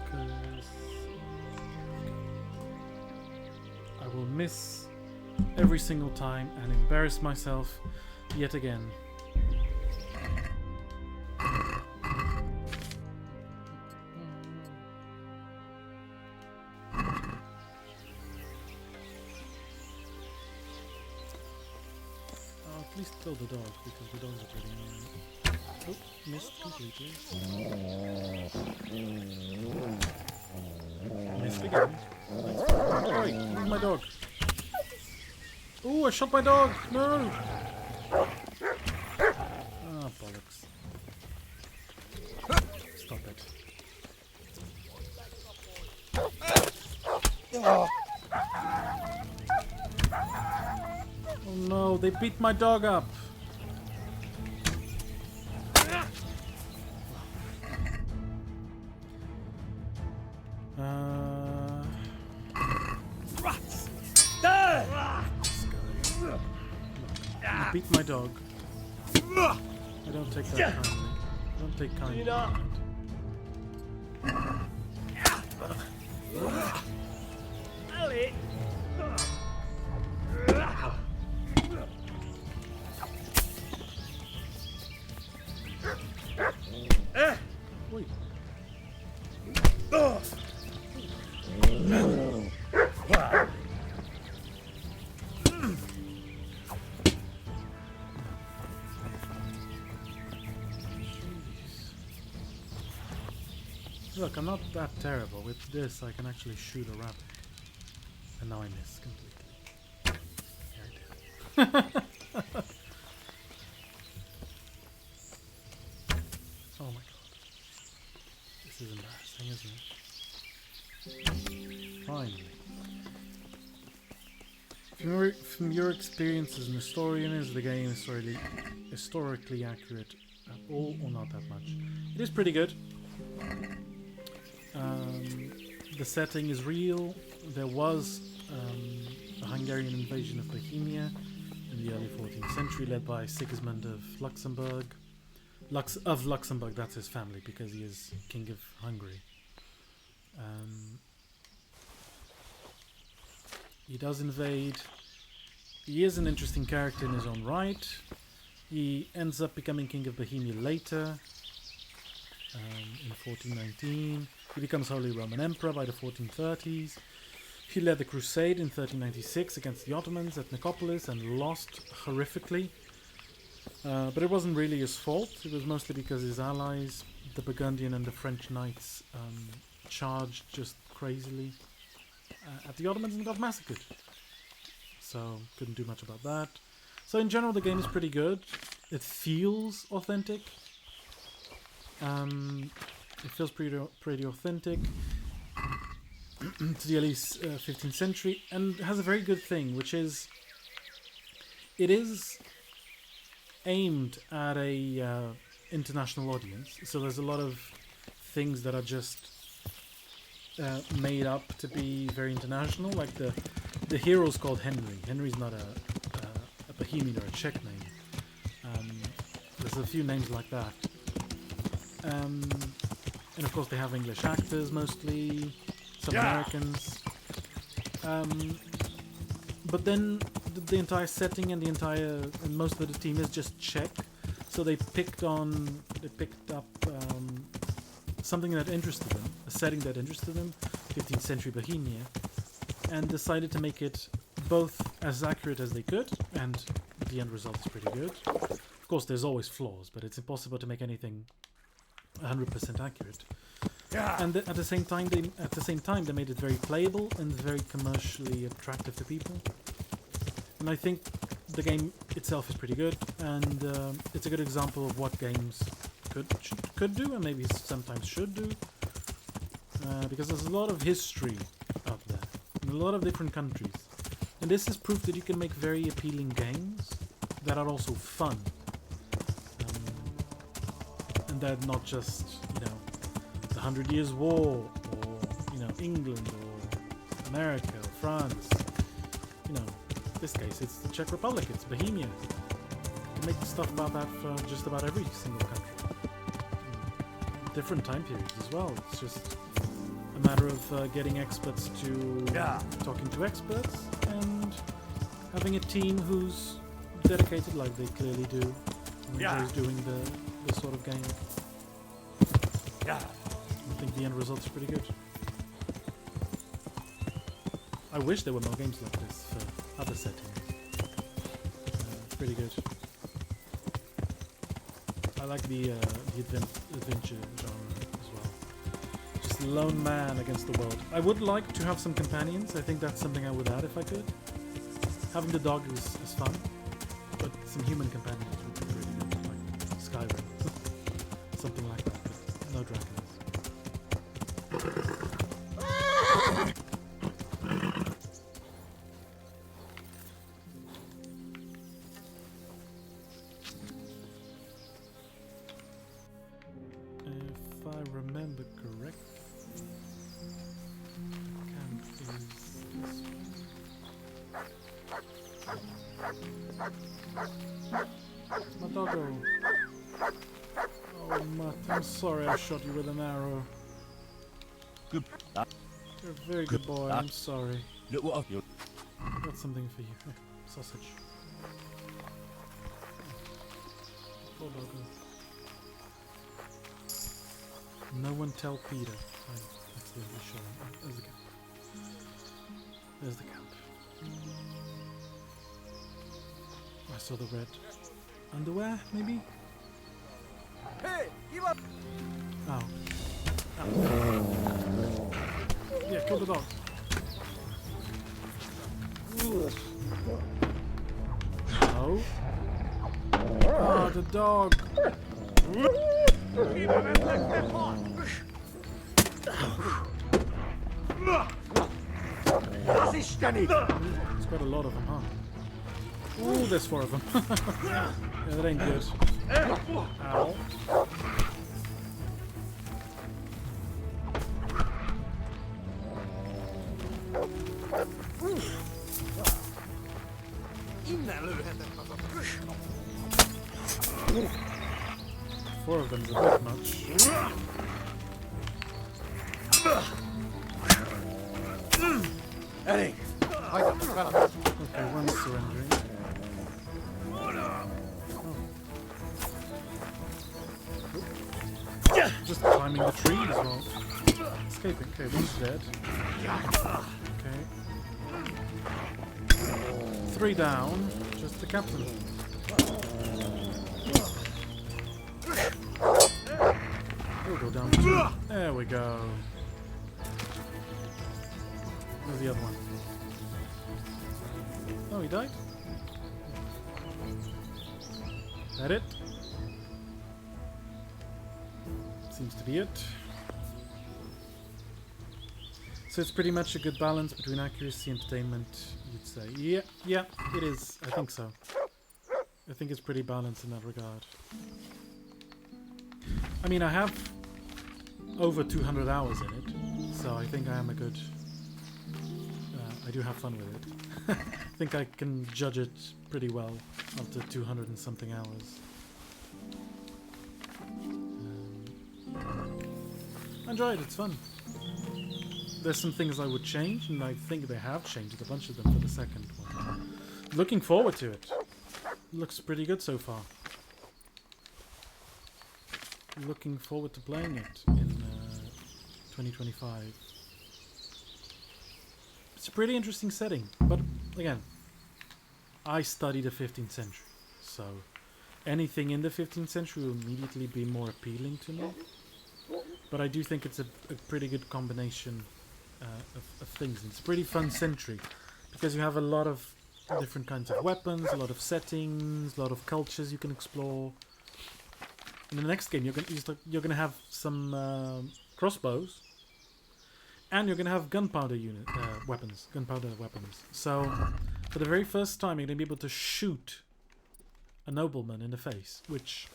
will miss every single time and embarrass myself yet again. At least kill the dog because the dogs are pretty annoying. Oh, missed completely. Missed again. Oi, leave my dog. Oh, I shot my dog! No! Ah, bollocks. Stop it. Oh no, they beat my dog up! You beat my dog. I don't take that kindly. I don't take kindly. Ellie! Wait. Look, I'm not that terrible. With this, I can actually shoot a rabbit. And now I miss completely. Yeah, I did. Oh my god. This is embarrassing, isn't it? Finally. From your experience as an historian, is the game historically accurate at all or not that much? It is pretty good. The setting is real. There was a Hungarian invasion of Bohemia in the early 14th century, led by Sigismund of Luxembourg. Luxembourg, that's his family, because he is king of Hungary. He does invade. He is an interesting character in his own right. He ends up becoming king of Bohemia later, in 1419. He becomes Holy Roman Emperor by the 1430s. He led the crusade in 1396 against the Ottomans at Nicopolis and lost horrifically. But it wasn't really his fault. It was mostly because his allies, the Burgundian and the French knights, charged just crazily at the Ottomans and got massacred. So couldn't do much about that. So in general, the game is pretty good. It feels authentic. It feels pretty authentic to the early 15th century, and has a very good thing, which is it is aimed at a international audience. So there's a lot of things that are just made up to be very international, like the hero's called Henry. Henry's not a Bohemian or a Czech name. There's a few names like that. And of course they have English actors mostly, some Americans. But then the entire setting and most of the team is just Czech. So they picked up something that interested them, a setting that interested them, 15th century Bohemia, and decided to make it both as accurate as they could, and the end result is pretty good. Of course, there's always flaws, but it's impossible to make anything 100% accurate. And at the same time, they made it very playable and very commercially attractive to people. And I think the game itself is pretty good, and it's a good example of what games could do, and maybe sometimes should do. Because there's a lot of history out there, in a lot of different countries. And this is proof that you can make very appealing games that are also fun. And they're not just, the 100 Years' War, or, England, or America, or France. In this case, it's the Czech Republic, it's Bohemia. You can make stuff about that for just about every single country. Different time periods as well. It's just a matter of getting experts to talking to experts and having a team who's dedicated, like they clearly do, and enjoys doing the sort of game. I think the end result is pretty good. I wish there were more games like this for other settings. Pretty good. I like the adventure genre as well. Just lone man against the world. I would like to have some companions. I think that's something I would add if I could. Having the dog is fun, but some human companions would be pretty good, like Skyrim. Something like that, but no dragons. If I remember correctly, the camp is this one. My doggo. Oh, Matt, I'm sorry I shot you with an arrow. Good. You're a very good boy, I'm sorry. Look what I've Got something for you. Here, sausage. Poor doggo. No one tell Peter. I accidentally shot him. There's the camp. There's the camp. I saw the red underwear, maybe? Hey, give up! Oh. Yeah, kill the dog. No. Oh, the dog. There's quite a lot of them, huh? Ooh, there's 4 of them. Yeah, that ain't good. Ow. Four of them's a bit much. Eddie! Okay, one's surrendering. Oh. Just climbing the tree as well. Escaping. Okay, one's dead. Okay. 3 down. Just the captain. There we go. Where's the other one? Oh, he died? That it? Seems to be it. So it's pretty much a good balance between accuracy and entertainment, you'd say. Yeah, it is. I think so. I think it's pretty balanced in that regard. I mean, I have over 200 hours in it, so I think I am a good... I do have fun with it. I think I can judge it pretty well after 200 and something hours. I enjoy it, it's fun. There's some things I would change, and I think they have changed a bunch of them for the second one. Looking forward to it. Looks pretty good so far. Looking forward to playing it in 2025. It's a pretty interesting setting, but again, I study the 15th century, so anything in the 15th century will immediately be more appealing to me. But I do think it's a pretty good combination of things. It's a pretty fun century because you have a lot of different kinds of weapons, a lot of settings, a lot of cultures you can explore. In the next game, you're gonna have some crossbows, and you're gonna have gunpowder weapons. So, for the very first time, you're gonna be able to shoot a nobleman in the face, which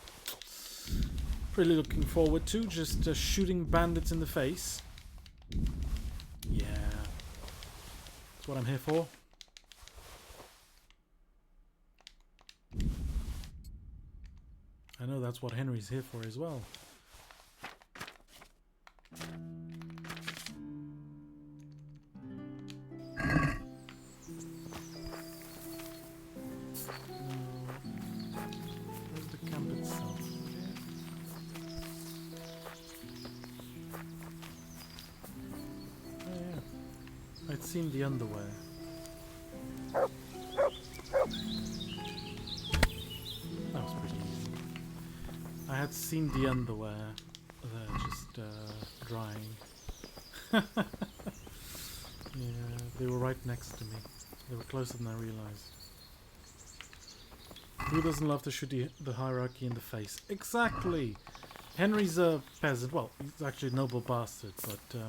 really looking forward to. Just shooting bandits in the face. Yeah, that's what I'm here for. I know that's what Henry's here for as well. Where's the camp itself? Oh yeah, I'd seen the underwear. That was pretty easy. I had seen the underwear there just drying. Yeah, they were right next to me. They were closer than I realized. Who doesn't love to shoot the hierarchy in the face? Exactly! Henry's a peasant. Well, he's actually a noble bastard, but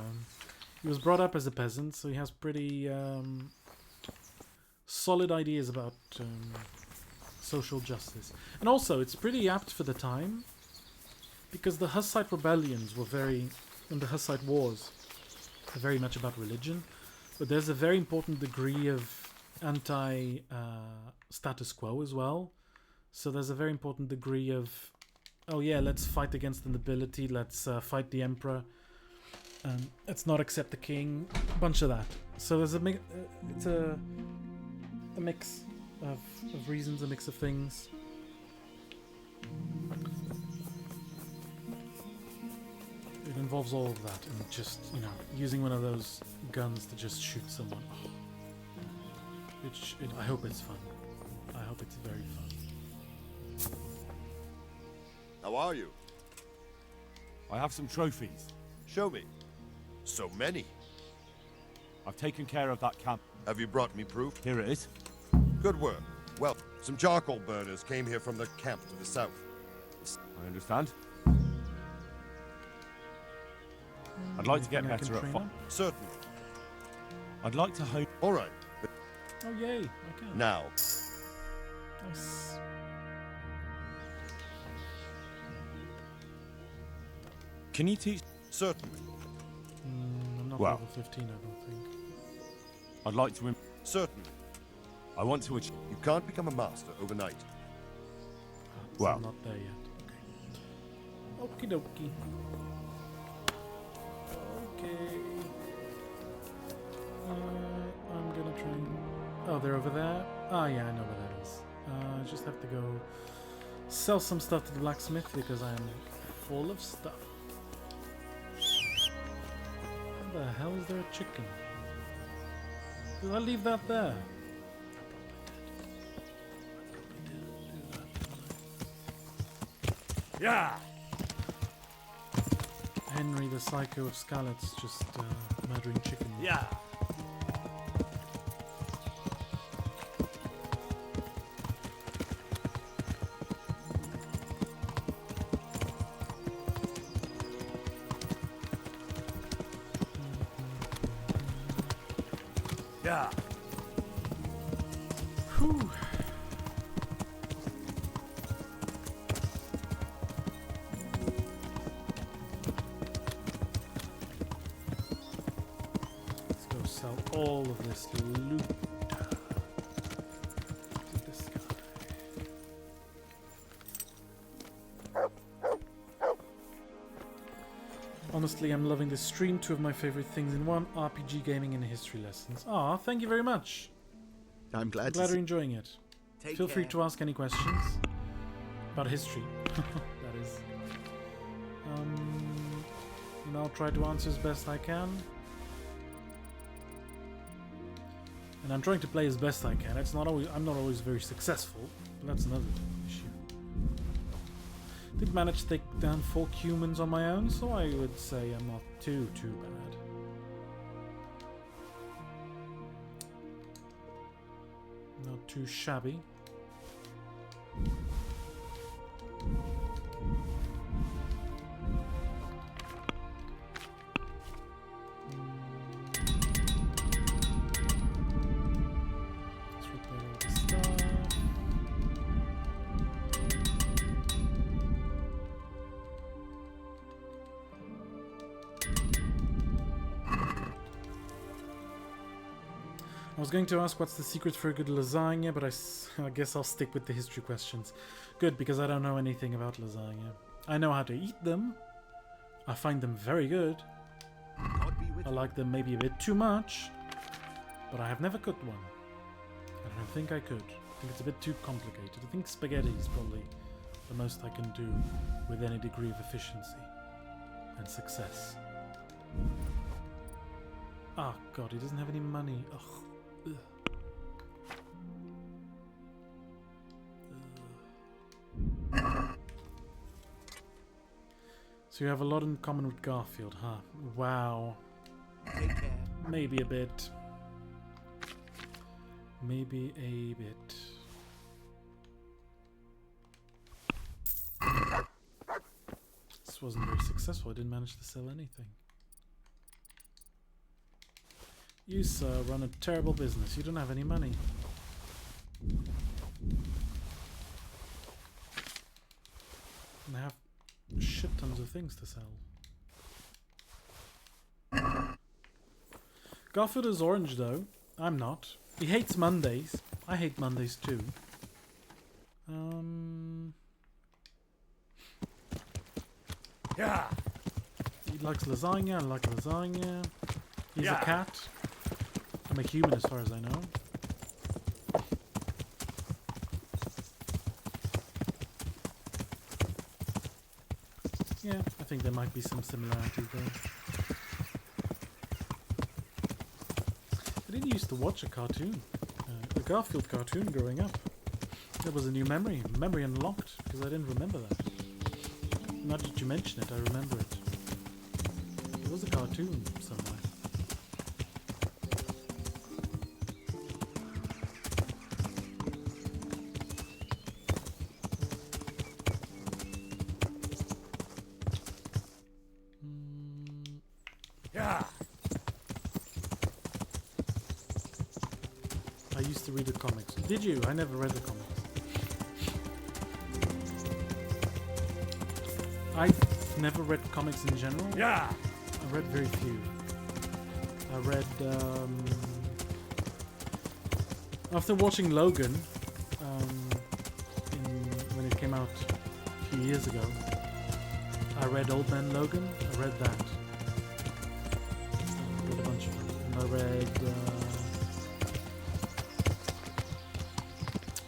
he was brought up as a peasant, so he has pretty solid ideas about social justice. And also, it's pretty apt for the time, because the Hussite rebellions were and the Hussite wars are very much about religion, but there's a very important degree of anti-status quo as well. So there's a very important degree of, oh yeah, let's fight against the nobility, let's fight the emperor, let's not accept the king, a bunch of that. So there's it's a mix of reasons, a mix of things. It involves all of that, and just, using one of those guns to just shoot someone. Oh. I hope it's fun. I hope it's very fun. How are you? I have some trophies. Show me. So many. I've taken care of that camp. Have you brought me proof? Here it is. Good work. Well, some charcoal burners came here from the camp to the south. I understand. I'd like to get better at fire. Certainly. I'd like to hone... All right. Oh, yay. I can. Now. Nice. Can you teach... Certainly. I'm not Well. level 15, I don't think. I'd like to... Certainly. I want to achieve... You can't become a master overnight. So Well. I'm not there yet. Okay. Okie dokie. Okay. I'm gonna try and... Oh, they're over there? Ah, yeah, I know where that is. I just have to go sell some stuff to the blacksmith because I am full of stuff. How the hell is there a chicken? Did I leave that there? Yeah! Henry the Psycho of Scarlet's just murdering chickens. Yeah. Yeah. Whew. Let's go sell all of this loot to this guy. Honestly, I'm loving this stream. 2 of my favorite things in one: RPG gaming and history lessons. Ah, thank you very much. I'm glad you're enjoying it. Take Feel free care. to ask any questions about history. That is. And I'll try to answer as best I can. And I'm trying to play as best I can. It's not always. I'm not always very successful. But that's another issue. Did manage to take down 4 humans on my own, so I would say I'm not too bad. Not too shabby. Let's repair all the stuff. I was going to ask what's the secret for a good lasagna, but I guess I'll stick with the history questions. Good, because I don't know anything about lasagna. I know how to eat them. I find them very good. I like them maybe a bit too much, but I have never cooked one. I don't think I could. I think it's a bit too complicated. I think spaghetti is probably the most I can do with any degree of efficiency and success. Ah, God, he doesn't have any money. Ugh. Ugh. So you have a lot in common with Garfield, huh? Wow. Take care. Maybe a bit. Maybe a bit. This wasn't very successful. I didn't manage to sell anything. You, sir, run a terrible business. You don't have any money. And I have shit tons of things to sell. Garfield is orange, though. I'm not. He hates Mondays. I hate Mondays, too. Yeah. He likes lasagna. I like lasagna. He's Yeah. a cat. I'm a human as far as I know. Yeah, I think there might be some similarities there. I didn't used to watch a cartoon, a Garfield cartoon growing up. That was a new memory unlocked, because I didn't remember that. Now that you mention it, I remember it. It was a cartoon somewhere. Yeah. I used to read the comics. Did you? I never read the comics. I've never read comics in general. Yeah. I read very few. I read after watching Logan when it came out a few years ago. I read Old Man Logan. I read that. I read a bunch of them. And I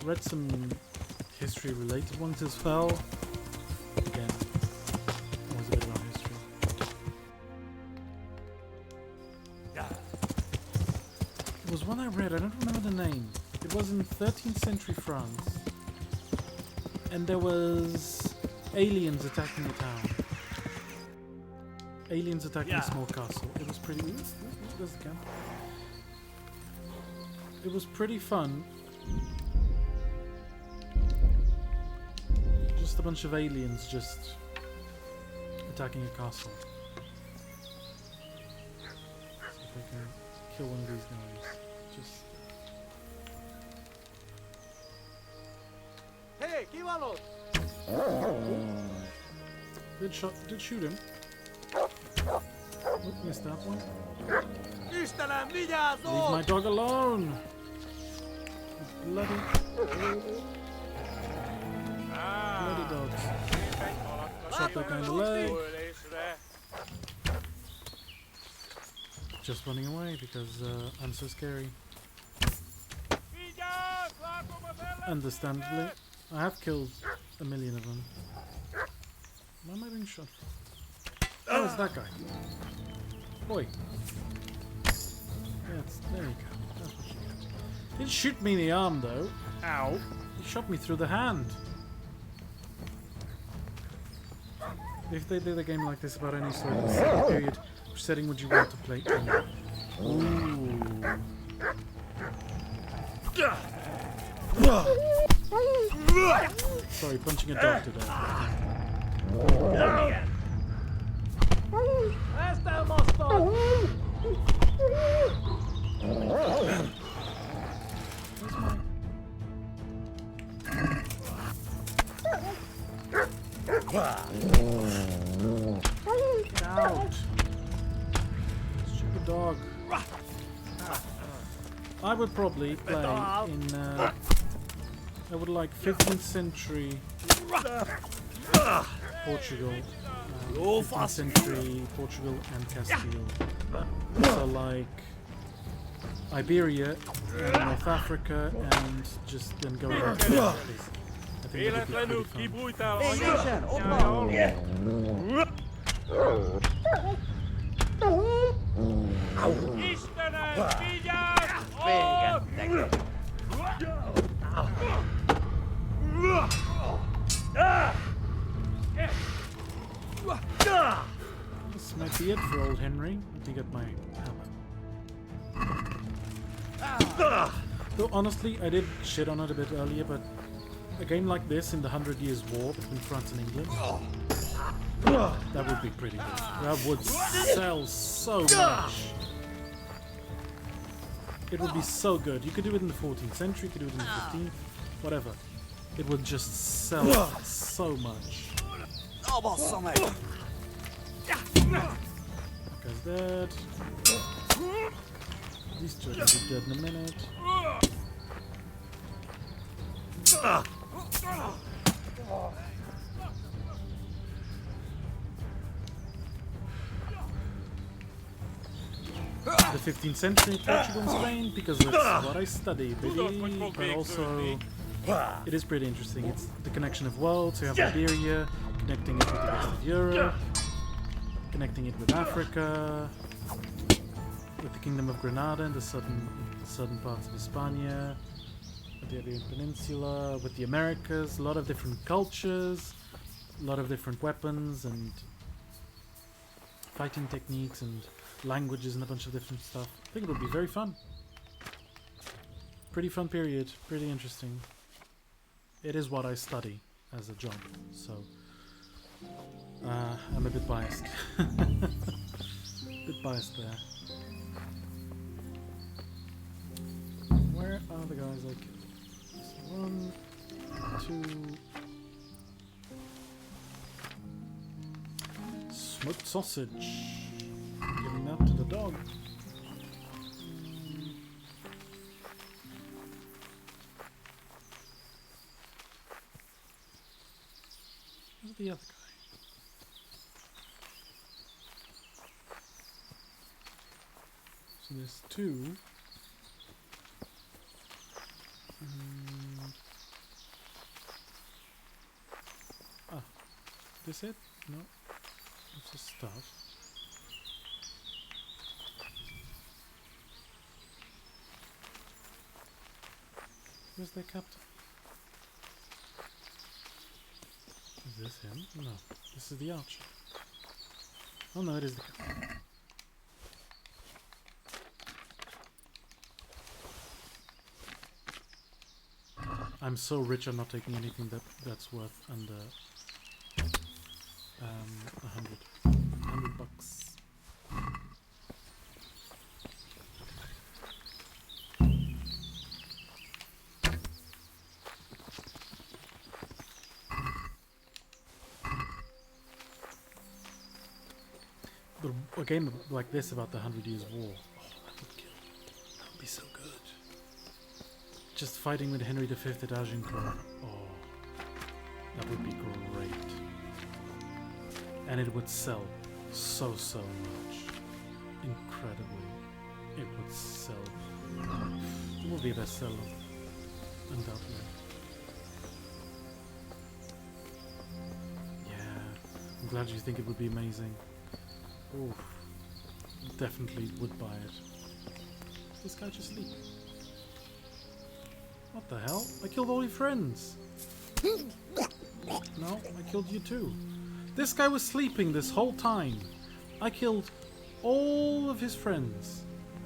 read some history related ones as well. Again, always a bit about history. Yeah. There was one I read, I don't remember the name. It was in 13th century France. And there was aliens attacking the town. aliens attacking a small castle. It was pretty... There's the camp. It was pretty fun. Just a bunch of aliens just attacking a castle. See if I can kill one of these guys. Just... Hey, kívalos! Did shoot him. Oh, missed that one. Leave my dog alone! Bloody dogs. Shot that guy in the leg. Just running away because I'm so scary. Understandably. I have killed a million of them. Why am I being shot from? Oh, it's that guy. Boy. Yes, there you go. That's what you get. Didn't shoot me in the arm though. Ow. He shot me through the hand. If they did a game like this about any sort of setting period, which setting would you want to play in? Ooh. Sorry, punching a dog to death. Get out! Stupid dog. I would probably play in I would like 15th century Portugal. 15th century Portugal and Castile. So like Iberia, North Africa, and just then going into the place. I think that would be pretty This might be it for old Henry. Let me get my hammer. Though honestly, I did shit on it a bit earlier, but a game like this in the 100 Years' War between France and England, that would be pretty good. That would sell so much. It would be so good. You could do it in the 14th century, you could do it in the 15th, whatever. It would just sell so much. That guy's dead. These two are gonna be dead in a minute. The 15th century Portugal and Spain, because it's what I study, baby. But also, it is pretty interesting. It's the connection of worlds. So you have Iberia, connecting it with the rest of Europe, connecting it with Africa, with the Kingdom of Granada and the southern parts of Hispania, with the Iberian Peninsula, with the Americas. A lot of different cultures, a lot of different weapons and fighting techniques and languages and a bunch of different stuff. I think it would be very fun. Pretty fun period, pretty interesting. It is what I study as a job, so I'm a bit biased. Bit biased there. Where are the guys I killed? So 1, 2. Smoked sausage. Giving that to the dog. Where's the other guy? So there's 2. This it? No. It's just stuff. Where's their captain? Is this him? No. This is the archer. Oh no, it is the... I'm so rich I'm not taking anything that's worth under 100 bucks. But a game like this about the 100 Years' War, oh, that would kill. That would be so good. Just fighting with Henry V at Agincourt. Oh, that would be great. And it would sell so much. Incredibly. It would sell. It would be a bestseller. Undoubtedly. Yeah. I'm glad you think it would be amazing. Oh, definitely would buy it. Is this guy just sleeping? What the hell? I killed all your friends. No, I killed you too. This guy was sleeping this whole time. I killed all of his friends.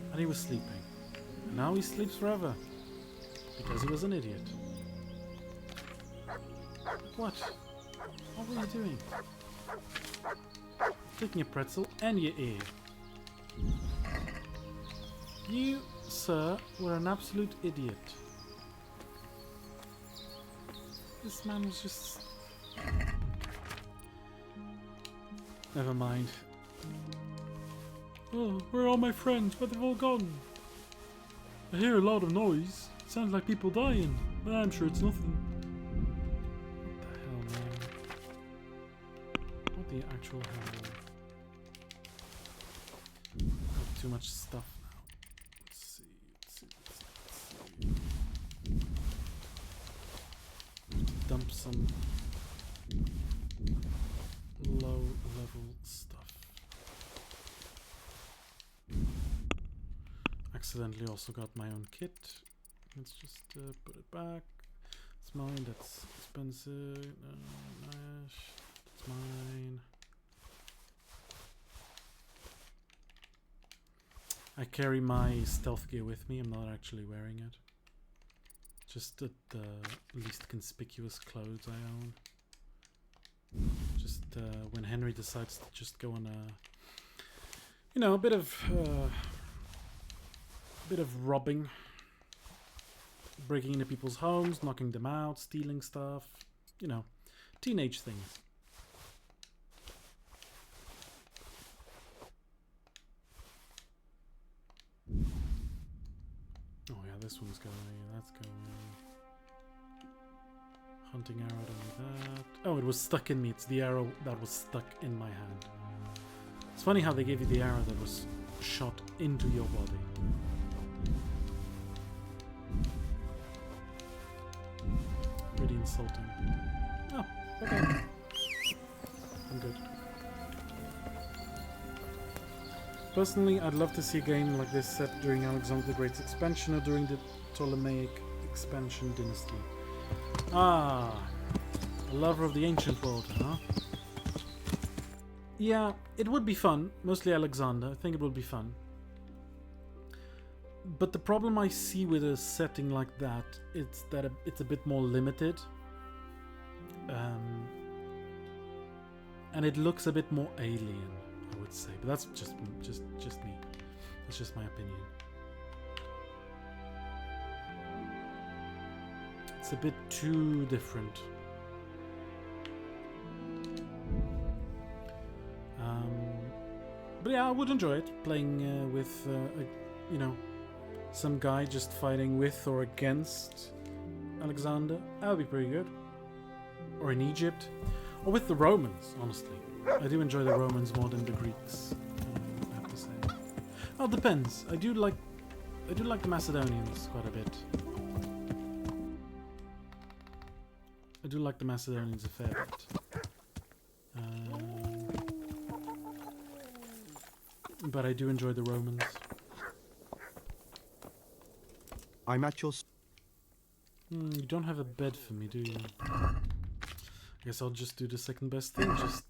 And he was sleeping. And now he sleeps forever. Because he was an idiot. What? What were you doing? Taking a pretzel and your ear. You, sir, were an absolute idiot. This man was just... Never mind. Oh, where are all my friends? Where they've all gone? I hear a lot of noise. It sounds like people dying, but I'm sure it's nothing. What the hell, man? What the actual hell? Got too much stuff now. Let's see. Dump some low level stuff. Accidentally also got my own kit. Let's just put it back. It's mine, that's expensive. It's mine. I carry my stealth gear with me, I'm not actually wearing it. Just the least conspicuous clothes I own. Just when Henry decides to just go on a, you know, a bit of robbing, breaking into people's homes, knocking them out, stealing stuff, you know, teenage things. Oh yeah, this one's going, that's going. Hunting arrow, don't need that. Oh, it was stuck in me. It's the arrow that was stuck in my hand. It's funny how they gave you the arrow that was shot into your body. Pretty insulting. Oh, okay. I'm good. Personally, I'd love to see a game like this set during Alexander the Great's expansion or during the Ptolemaic expansion dynasty. Ah, a lover of the ancient world, huh? Yeah, it would be fun. Mostly Alexander. I think it would be fun. But the problem I see with a setting like that is that it's a bit more limited. And it looks a bit more alien, I would say. But that's just me. That's just my opinion. It's a bit too different. But yeah, I would enjoy it playing with, you know, some guy just fighting with or against Alexander. That would be pretty good. Or in Egypt, or with the Romans. Honestly, I do enjoy the Romans more than the Greeks. I have to say. Well, it depends. I do like the Macedonians quite a bit. I do like the Macedonians a fair bit. But I do enjoy the Romans. I'm at your... You don't have a bed for me, do you? I guess I'll just do the second best thing. Just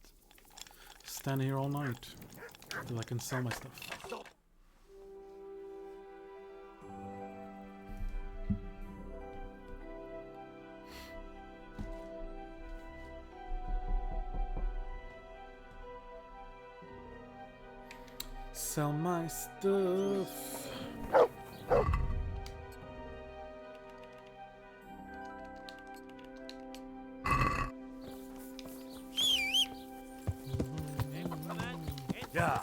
stand here all night. Till I can sell my stuff. Sell my stuff. Yeah.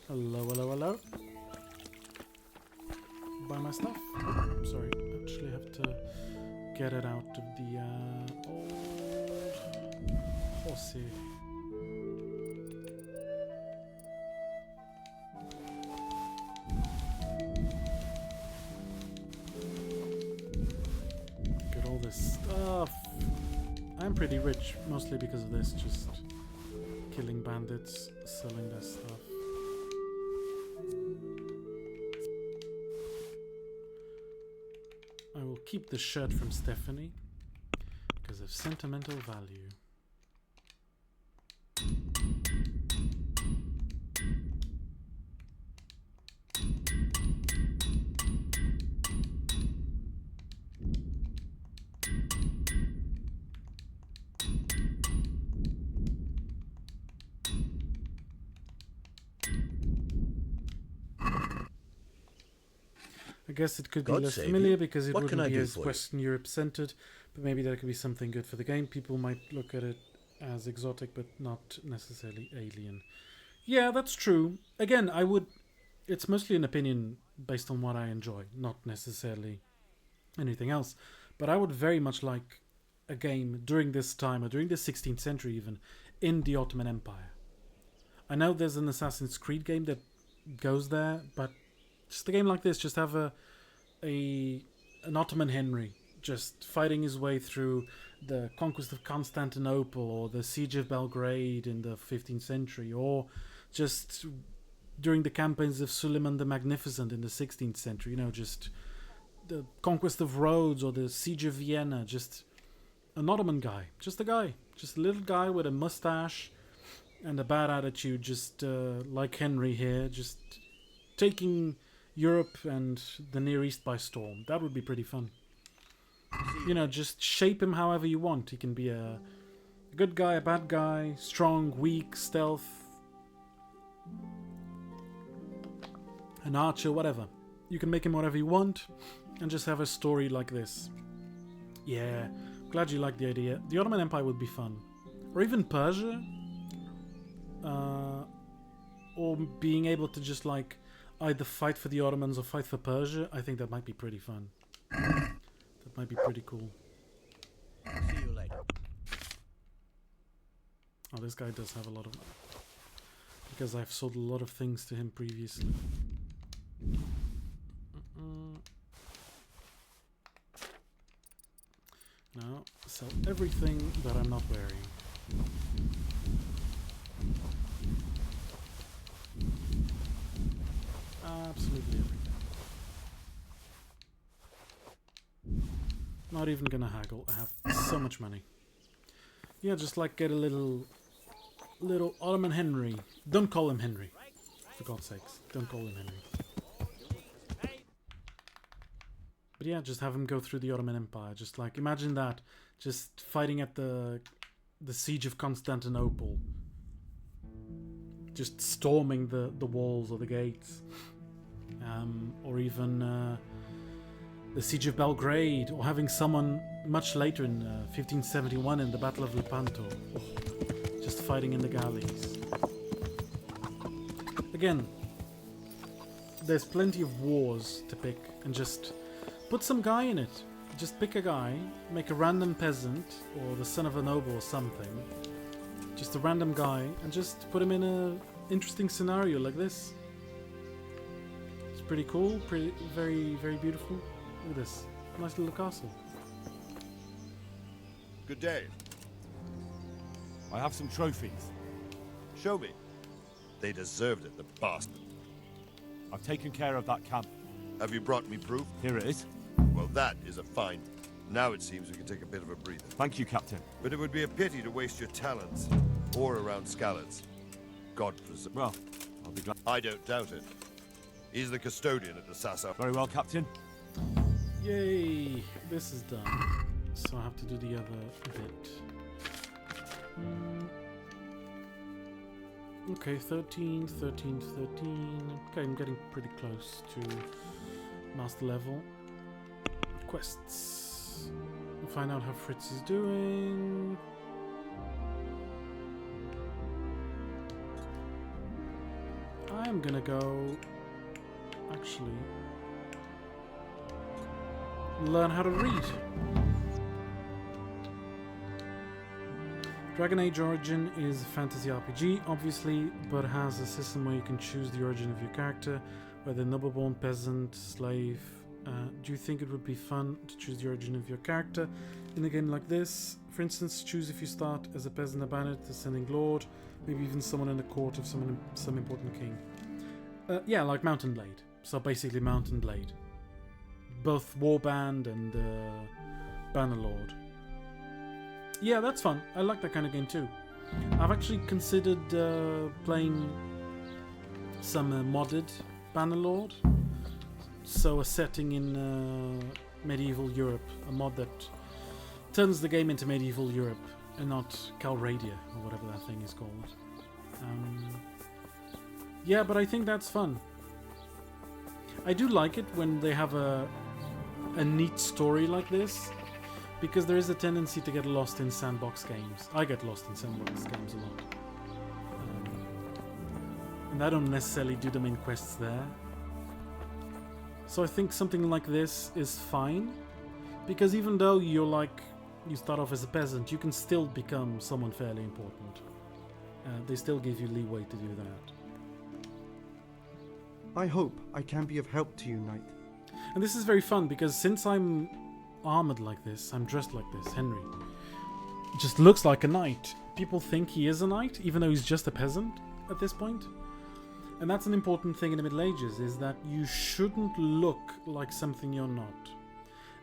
Hello, hello, hello. Buy my stuff. Sorry, actually have to get it out of the old horsey. Get all this stuff. I'm pretty rich, mostly because of this, just killing bandits, selling their stuff. I will keep the shirt from Stephanie because of sentimental value. I guess it could be God less save familiar you. because it What can wouldn't I be do as for you? Western Europe centered, but maybe that could be something good for the game. People might look at it as exotic, but not necessarily alien. Yeah, that's true. Again, it's mostly an opinion based on what I enjoy, not necessarily anything else. But I would very much like a game during this time, or during the 16th century even, in the Ottoman Empire. I know there's an Assassin's Creed game that goes there, but just a game like this, just have an Ottoman Henry just fighting his way through the conquest of Constantinople or the siege of Belgrade in the 15th century, or just during the campaigns of Suleiman the Magnificent in the 16th century, you know, just the conquest of Rhodes or the siege of Vienna. Just an Ottoman guy, just a little guy with a mustache and a bad attitude, just like Henry here, just taking Europe and the Near East by storm. That would be pretty fun. You know, just shape him however you want. He can be a good guy, a bad guy, strong, weak, stealth, an archer, whatever. You can make him whatever you want and just have a story like this. Yeah, glad you like the idea. The Ottoman Empire would be fun. Or even Persia. Or being able to just like either fight for the Ottomans or fight for Persia. I think that might be pretty fun. That might be pretty cool. See you later. Oh, this guy does have a lot of money. Because I've sold a lot of things to him previously. Now, sell everything that I'm not wearing. Absolutely everything. Not even gonna haggle. I have so much money. Yeah, just like get a little Ottoman Henry. Don't call him Henry. For God's sakes. Don't call him Henry. But yeah, just have him go through the Ottoman Empire. Just like, imagine that. Just fighting at the siege of Constantinople. Just storming the walls or the gates. Or even the siege of Belgrade. Or having someone much later in 1571 in the Battle of Lepanto. Oh, just fighting in the galleys. Again, there's plenty of wars to pick and just put some guy in it. Just pick a guy, make a random peasant or the son of a noble or something. Just a random guy and just put him in a interesting scenario like this. It's pretty cool, very, very beautiful. Look at this. Nice little castle. Good day. I have some trophies. Show me. They deserved it, the bastard. I've taken care of that camp. Have you brought me proof? Here it is. Well, that is a find. Now it seems we can take a bit of a breather. Thank you, Captain. But it would be a pity to waste your talents, or around Skalitz. God preserve. Well, I'll be glad. I don't doubt it. He's the custodian at the Sassa. Very well, Captain. Yay! This is done. So I have to do the other bit. Okay, 13, 13, 13. Okay, I'm getting pretty close to master level. Quests. Find out how Fritz is doing. I'm gonna go... Actually... learn how to read. Dragon Age Origin is a fantasy RPG, obviously, but has a system where you can choose the origin of your character, whether noble-born, peasant, slave. Do you think it would be fun to choose the origin of your character in a game like this? For instance, choose if you start as a peasant, a bandit, descending lord, maybe even someone in the court of some important king. Yeah, like Mountain Blade. So basically Mountain Blade. Both Warband and Bannerlord. Yeah, that's fun. I like that kind of game too. I've actually considered playing some modded Bannerlord. So a setting in medieval Europe. A mod that turns the game into medieval Europe and not Calradia or whatever that thing is called. Yeah, but I think that's fun. I do like it when they have a neat story like this, because there is a tendency to get lost in sandbox games. I get lost in sandbox games a lot. And I don't necessarily do the main quests there. So I think something like this is fine, because even though you start off as a peasant, you can still become someone fairly important. They still give you leeway to do that. I hope I can be of help to you, Knight. And this is very fun, because since I'm armored like this, I'm dressed like this, Henry just looks like a knight. People think he is a knight, even though he's just a peasant at this point. And that's an important thing in the Middle Ages, is that you shouldn't look like something you're not.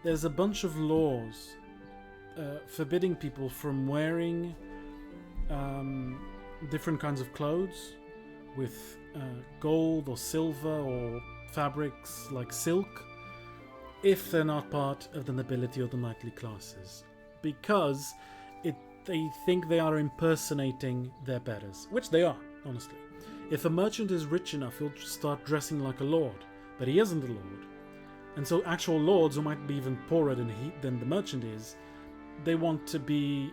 There's a bunch of laws forbidding people from wearing different kinds of clothes with gold or silver or fabrics like silk, if they're not part of the nobility or the knightly classes, because they think they are impersonating their betters, which they are, honestly. If a merchant is rich enough, he'll start dressing like a lord, but he isn't a lord. And so actual lords, who might be even poorer than the merchant is, they want to be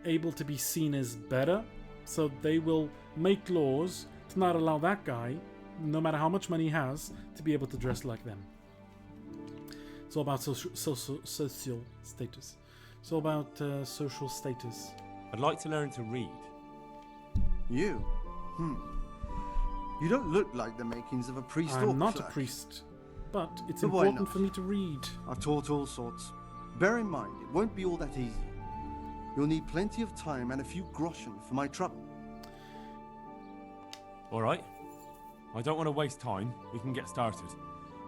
able to be seen as better, so they will make laws to not allow that guy, no matter how much money he has, to be able to dress like them. It's all about social status. It's all about social status. I'd like to learn to read. You? You don't look like the makings of a priest or I'm not clerk. a priest, but it's But why important not? for me to read. I've taught all sorts. Bear in mind, it won't be all that easy. You'll need plenty of time and a few groschen for my trouble. All right. I don't want to waste time. We can get started.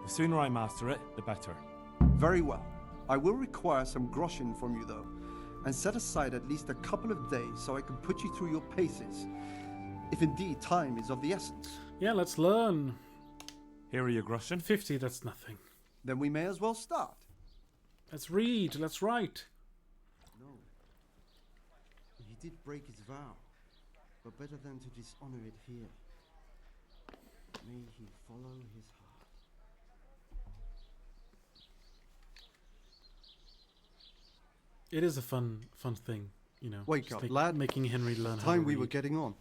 The sooner I master it, the better. Very well. I will require some groschen from you, though, and set aside at least a couple of days so I can put you through your paces, if indeed time is of the essence. Yeah, let's learn. Here are your groschen. 50, that's nothing. Then we may as well start. Let's read, let's write. No. He did break his vow, but better than to dishonor it here. May he follow his heart. It is a fun thing, you know. Wake just up, lad. Making Henry learn how to Time we read. were getting on.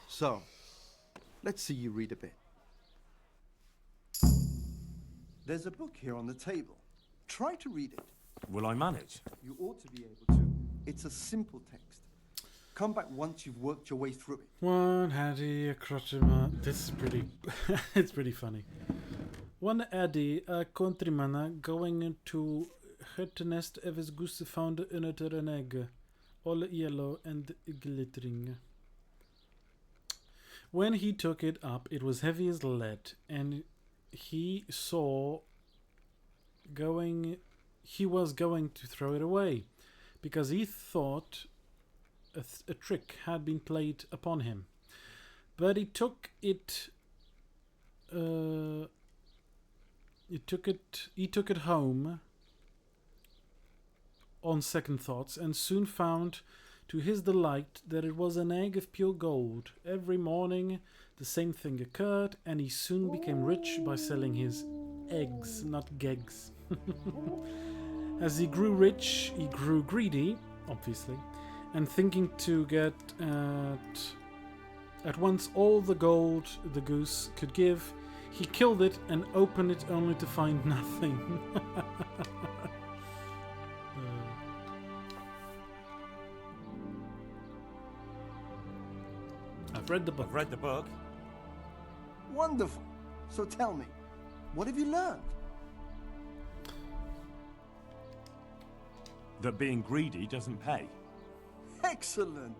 So, let's see you read a bit. There's a book here on the table. Try to read it. Will I manage? You ought to be able to. It's a simple text. Come back once you've worked your way through it. One Addy, a crotchman. This is pretty. It's pretty funny. One Addy, a countryman, going to hurt nest of his goose found another an egg, all yellow and glittering. When he took it up, it was heavy as lead, and he saw he was going to throw it away, because he thought a trick had been played upon him. But he took it home on second thoughts, and soon found to his delight that it was an egg of pure gold. Every morning the same thing occurred, and he soon became rich by selling his eggs, not gegs. As he grew rich, he grew greedy, obviously, and thinking to get at once all the gold the goose could give, he killed it and opened it only to find nothing. I've read the book. I've read the book. Wonderful. So tell me, what have you learned? That being greedy doesn't pay. Excellent.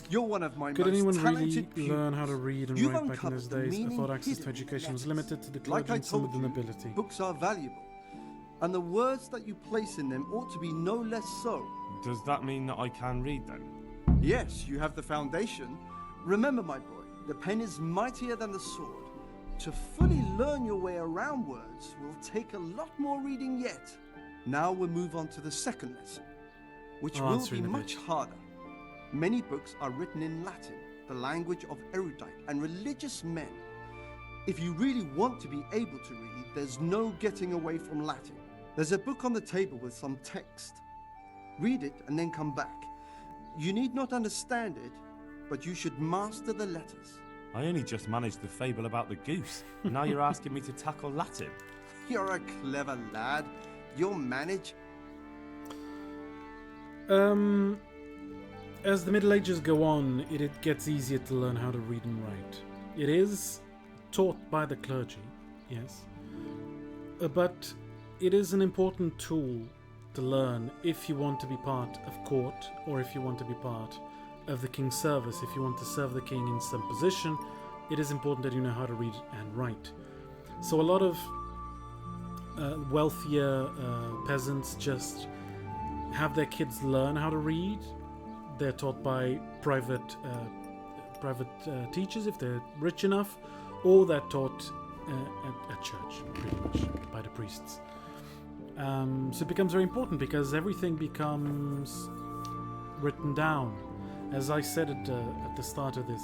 You're one of my Could most anyone really talented pupils. learn how to read and You've write back in those uncovered the days? I meaning thought access to hidden in education was letters. limited to the Like clergy I and some told with the you, nobility. books are valuable, and the words that you place in them ought to be no less so. Does that mean that I can read then? Yes, you have the foundation. Remember, my boy, the pen is mightier than the sword. To fully learn your way around words will take a lot more reading yet. Now we'll move on to the second lesson, which will be much harder. Many books are written in Latin, the language of erudite and religious men. If you really want to be able to read, there's no getting away from Latin. There's a book on the table with some text. Read it and then come back. You need not understand it, but you should master the letters. I only just managed the fable about the goose. Now you're asking me to tackle Latin. You're a clever lad. You'll manage. As the Middle Ages go on, it gets easier to learn how to read and write. It is taught by the clergy, yes, but it is an important tool to learn if you want to be part of court, or if you want to be part of the king's service. If you want to serve the king in some position, it is important that you know how to read and write. So a lot of wealthier peasants just have their kids learn how to read. They're taught by private teachers if they're rich enough, or they're taught at church, pretty much, by the priests. So it becomes very important because everything becomes written down. As I said at the start of this,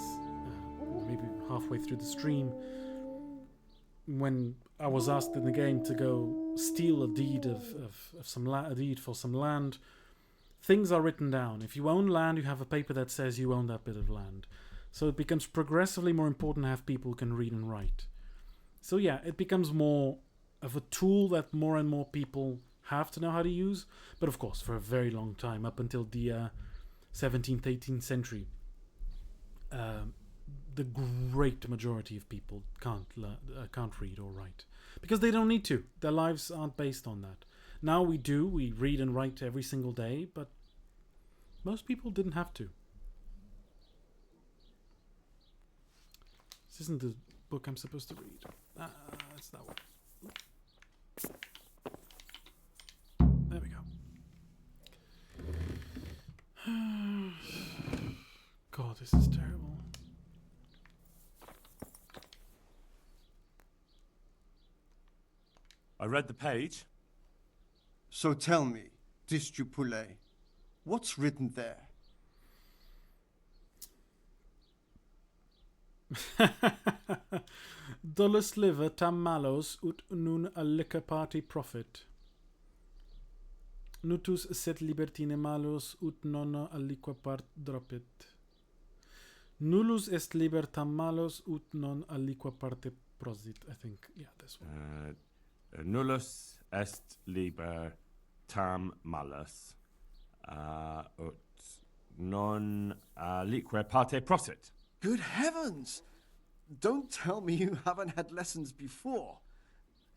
maybe halfway through the stream, when I was asked in the game to go steal a deed a deed for some land, things are written down. If you own land, you have a paper that says you own that bit of land. So it becomes progressively more important to have people who can read and write. So yeah, it becomes more of a tool that more and more people have to know how to use. But of course, for a very long time, up until the 17th, 18th century, the great majority of people can't read or write because they don't need to. Their lives aren't based on that. Now we do. We read and write every single day, but most people didn't have to. This isn't the book I'm supposed to read. It's that one. There we go. God, this is terrible. I read the page. So tell me, Distupule, what's written there? Dolus liver tam malos ut nun alica party profit. Nutus set libertine malos ut non aliqua part dropit. Nullus est liber tam malos ut non aliqua parte prosit. I think, yeah, this one. Nullus est liber tam malus ut non alique parte prosit. Good heavens! Don't tell me you haven't had lessons before.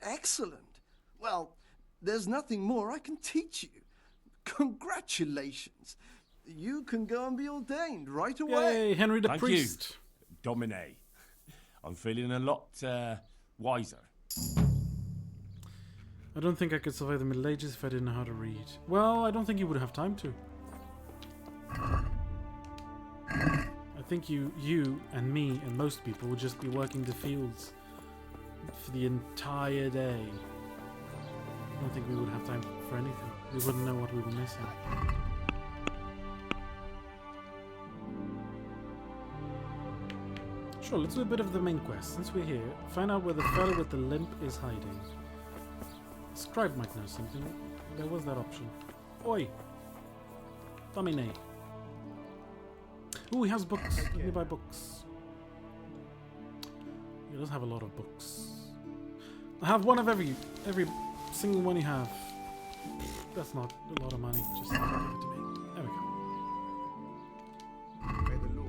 Excellent. Well, there's nothing more I can teach you. Congratulations. You can go and be ordained right away. Yay, Henry the Thank Priest. You, Domine. I'm feeling a lot wiser. I don't think I could survive the Middle Ages if I didn't know how to read. Well, I don't think you would have time to. I think you and me and most people would just be working the fields for the entire day. I don't think we would have time for anything. We wouldn't know what we were missing. Sure, let's do a bit of the main quest. Since we're here, find out where the fellow with the limp is hiding. Scribe might know something. There was that option. Oi! Domine. Ooh, he has books. Let me buy books. He does have a lot of books. I have one of every single one you have. That's not a lot of money. Just give it to me. There we go.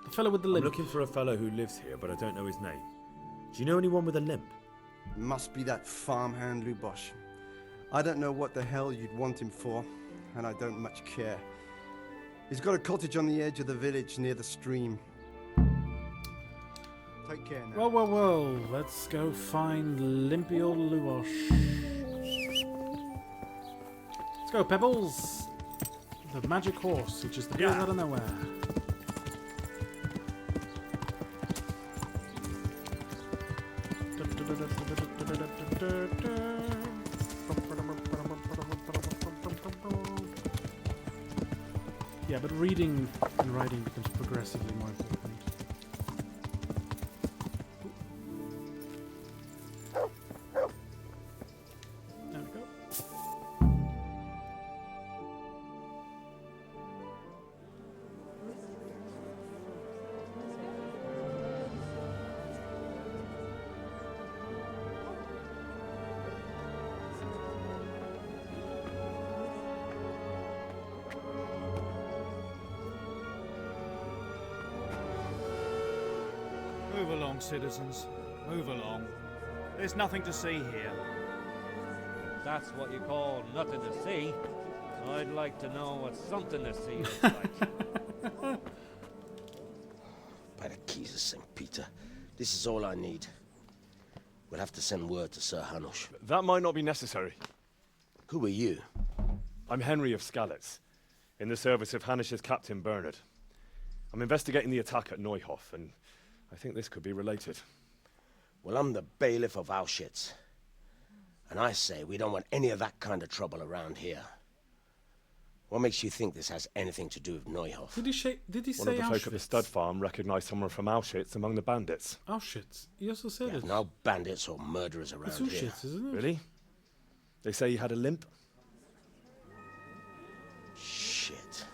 The fellow with the limp. I'm looking for a fellow who lives here, but I don't know his name. Do you know anyone with a limp? Must be that farmhand Lubosh. I don't know what the hell you'd want him for, and I don't much care. He's got a cottage on the edge of the village near the stream. Take care now. Well, well, well. Let's go find limpy old Lubosh. Let's go, Pebbles. The magic horse, which just appears out of nowhere. Yeah, but reading and writing becomes progressively more important. There we go. Move along, citizens. Move along. There's nothing to see here. That's what you call nothing to see. I'd like to know what something to see looks like. By the keys of St. Peter, this is all I need. We'll have to send word to Sir Hanush. That might not be necessary. Who are you? I'm Henry of Skalitz, in the service of Hanush's Captain Bernard. I'm investigating the attack at Neuhof, and I think this could be related. Well, I'm the bailiff of Auschwitz. And I say we don't want any of that kind of trouble around here. What makes you think this has anything to do with Neuhof? Did he say One of the folk at the stud farm recognized someone from Auschwitz among the bandits. Auschwitz? He also said it. No bandits or murderers around It's here. Auschwitz, isn't it? Really? They say he had a limp? Shit.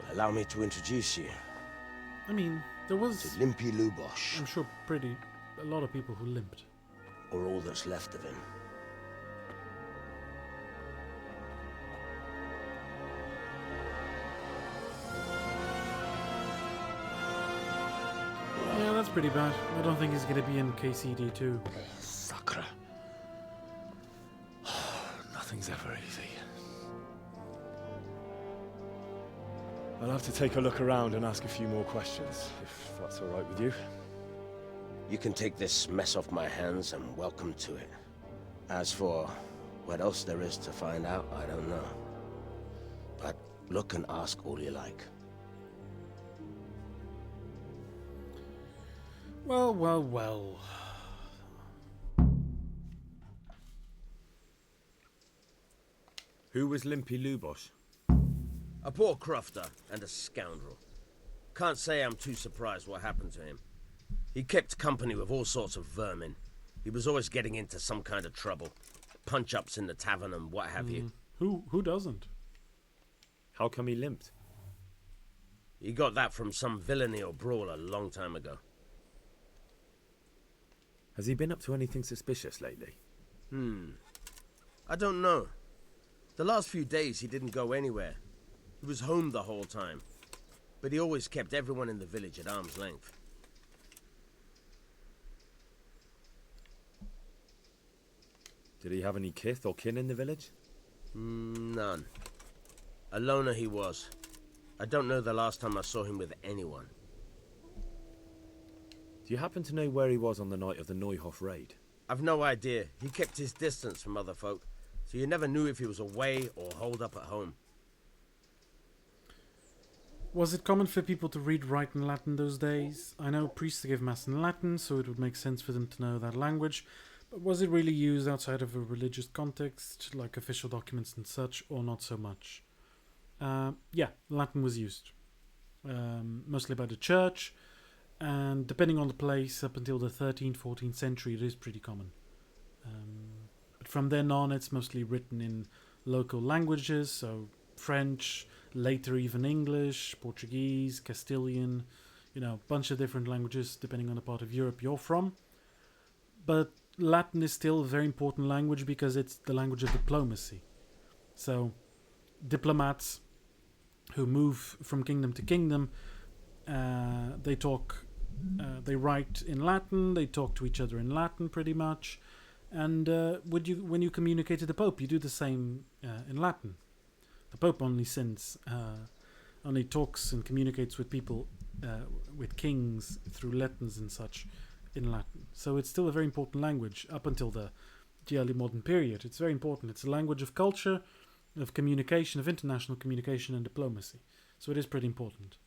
Well, allow me to introduce you. I mean, there was... To Limpy Lubosh. I'm sure a lot of people who limped. Or all that's left of him. Yeah, that's pretty bad. I don't think he's going to be in KCD 2. Sacre. Nothing's ever easy. I'll have to take a look around and ask a few more questions, if that's all right with you. You can take this mess off my hands and welcome to it. As for what else there is to find out, I don't know. But look and ask all you like. Well, well, well. Who was Limpy Lubosh? A poor crofter and a scoundrel. Can't say I'm too surprised what happened to him. He kept company with all sorts of vermin. He was always getting into some kind of trouble. Punch-ups in the tavern and what have you. Who doesn't? How come he limped? He got that from some villainy or brawl a long time ago. Has he been up to anything suspicious lately? I don't know. The last few days he didn't go anywhere. He was home the whole time. But he always kept everyone in the village at arm's length. Did he have any kith or kin in the village? None. A loner he was. I don't know the last time I saw him with anyone. Do you happen to know where he was on the night of the Neuhof raid? I've no idea. He kept his distance from other folk, so you never knew if he was away or holed up at home. Was it common for people to read, write in Latin those days? I know priests give Mass in Latin, so it would make sense for them to know that language, but was it really used outside of a religious context, like official documents and such, or not so much? Yeah, Latin was used. Mostly by the church, and depending on the place, up until the 13th, 14th century, it is pretty common. But from then on, it's mostly written in local languages, so French, later even English, Portuguese, Castilian, a bunch of different languages depending on the part of Europe you're from. But Latin is still a very important language because it's the language of diplomacy. So diplomats who move from kingdom to kingdom, they write in Latin, they talk to each other in Latin pretty much, and when you communicate to the Pope, you do the same in Latin. The Pope only talks and communicates with people, with kings through letters and such in Latin. So it's still a very important language up until the early modern period. It's very important. It's a language of culture, of communication, of international communication and diplomacy. So it is pretty important.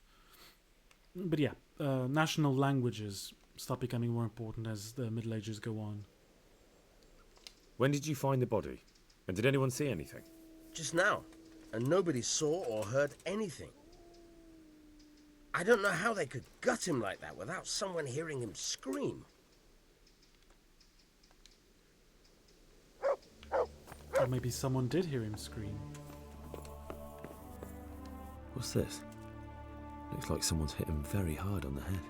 But yeah, national languages start becoming more important as the Middle Ages go on. When did you find the body? And did anyone see anything? Just now, and nobody saw or heard anything. I don't know how they could gut him like that without someone hearing him scream. Or maybe someone did hear him scream. What's this? Looks like someone's hit him very hard on the head.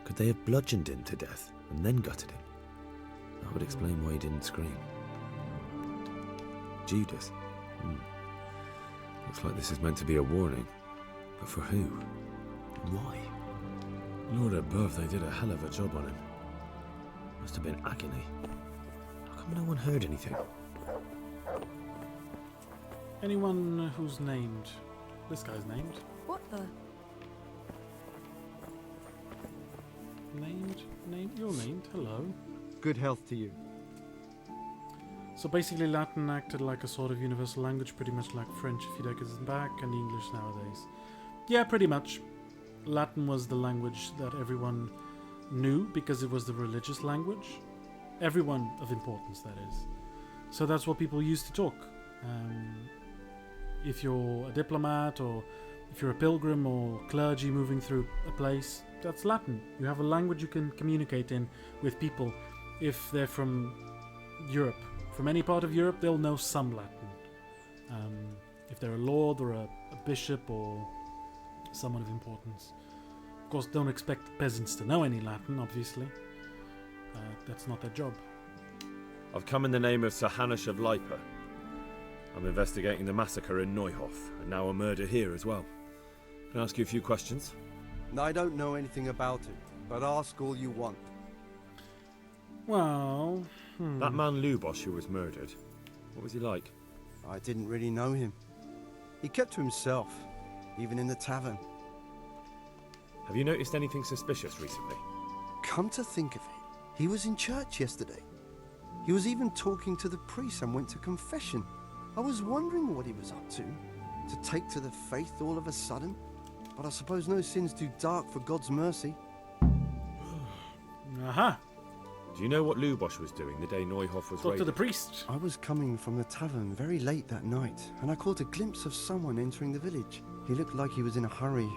Could they have bludgeoned him to death and then gutted him? That would explain why he didn't scream. Judas? Looks like this is meant to be a warning. But for who? And why? Lord above, they did a hell of a job on him. Must have been agony. How come no one heard anything? Anyone who's named? This guy's named. What the? Named? You're named. Hello. Good health to you. So basically Latin acted like a sort of universal language, pretty much like French a few decades back and English nowadays. Yeah, pretty much. Latin was the language that everyone knew because it was the religious language. Everyone of importance, that is. So that's what people used to talk. If you're a diplomat or if you're a pilgrim or clergy moving through a place, that's Latin. You have a language you can communicate in with people. If they're from Europe, from any part of Europe, they'll know some Latin. If they're a lord or a bishop or someone of importance. Of course, don't expect peasants to know any Latin, obviously. That's not their job. I've come in the name of Sir Hanush of Lipa. I'm investigating the massacre in Neuhof, and now a murder here as well. Can I ask you a few questions? I don't know anything about it, but ask all you want. Well... That man Lubosh who was murdered, what was he like? I didn't really know him. He kept to himself, even in the tavern. Have you noticed anything suspicious recently? Come to think of it, he was in church yesterday. He was even talking to the priest and went to confession. I was wondering what he was up to take to the faith all of a sudden. But I suppose no sin's too dark for God's mercy. Aha! Do you know what Lubosh was doing the day Neuhof was Talk raided? to the priest. I was coming from the tavern very late that night, and I caught a glimpse of someone entering the village. He looked like he was in a hurry.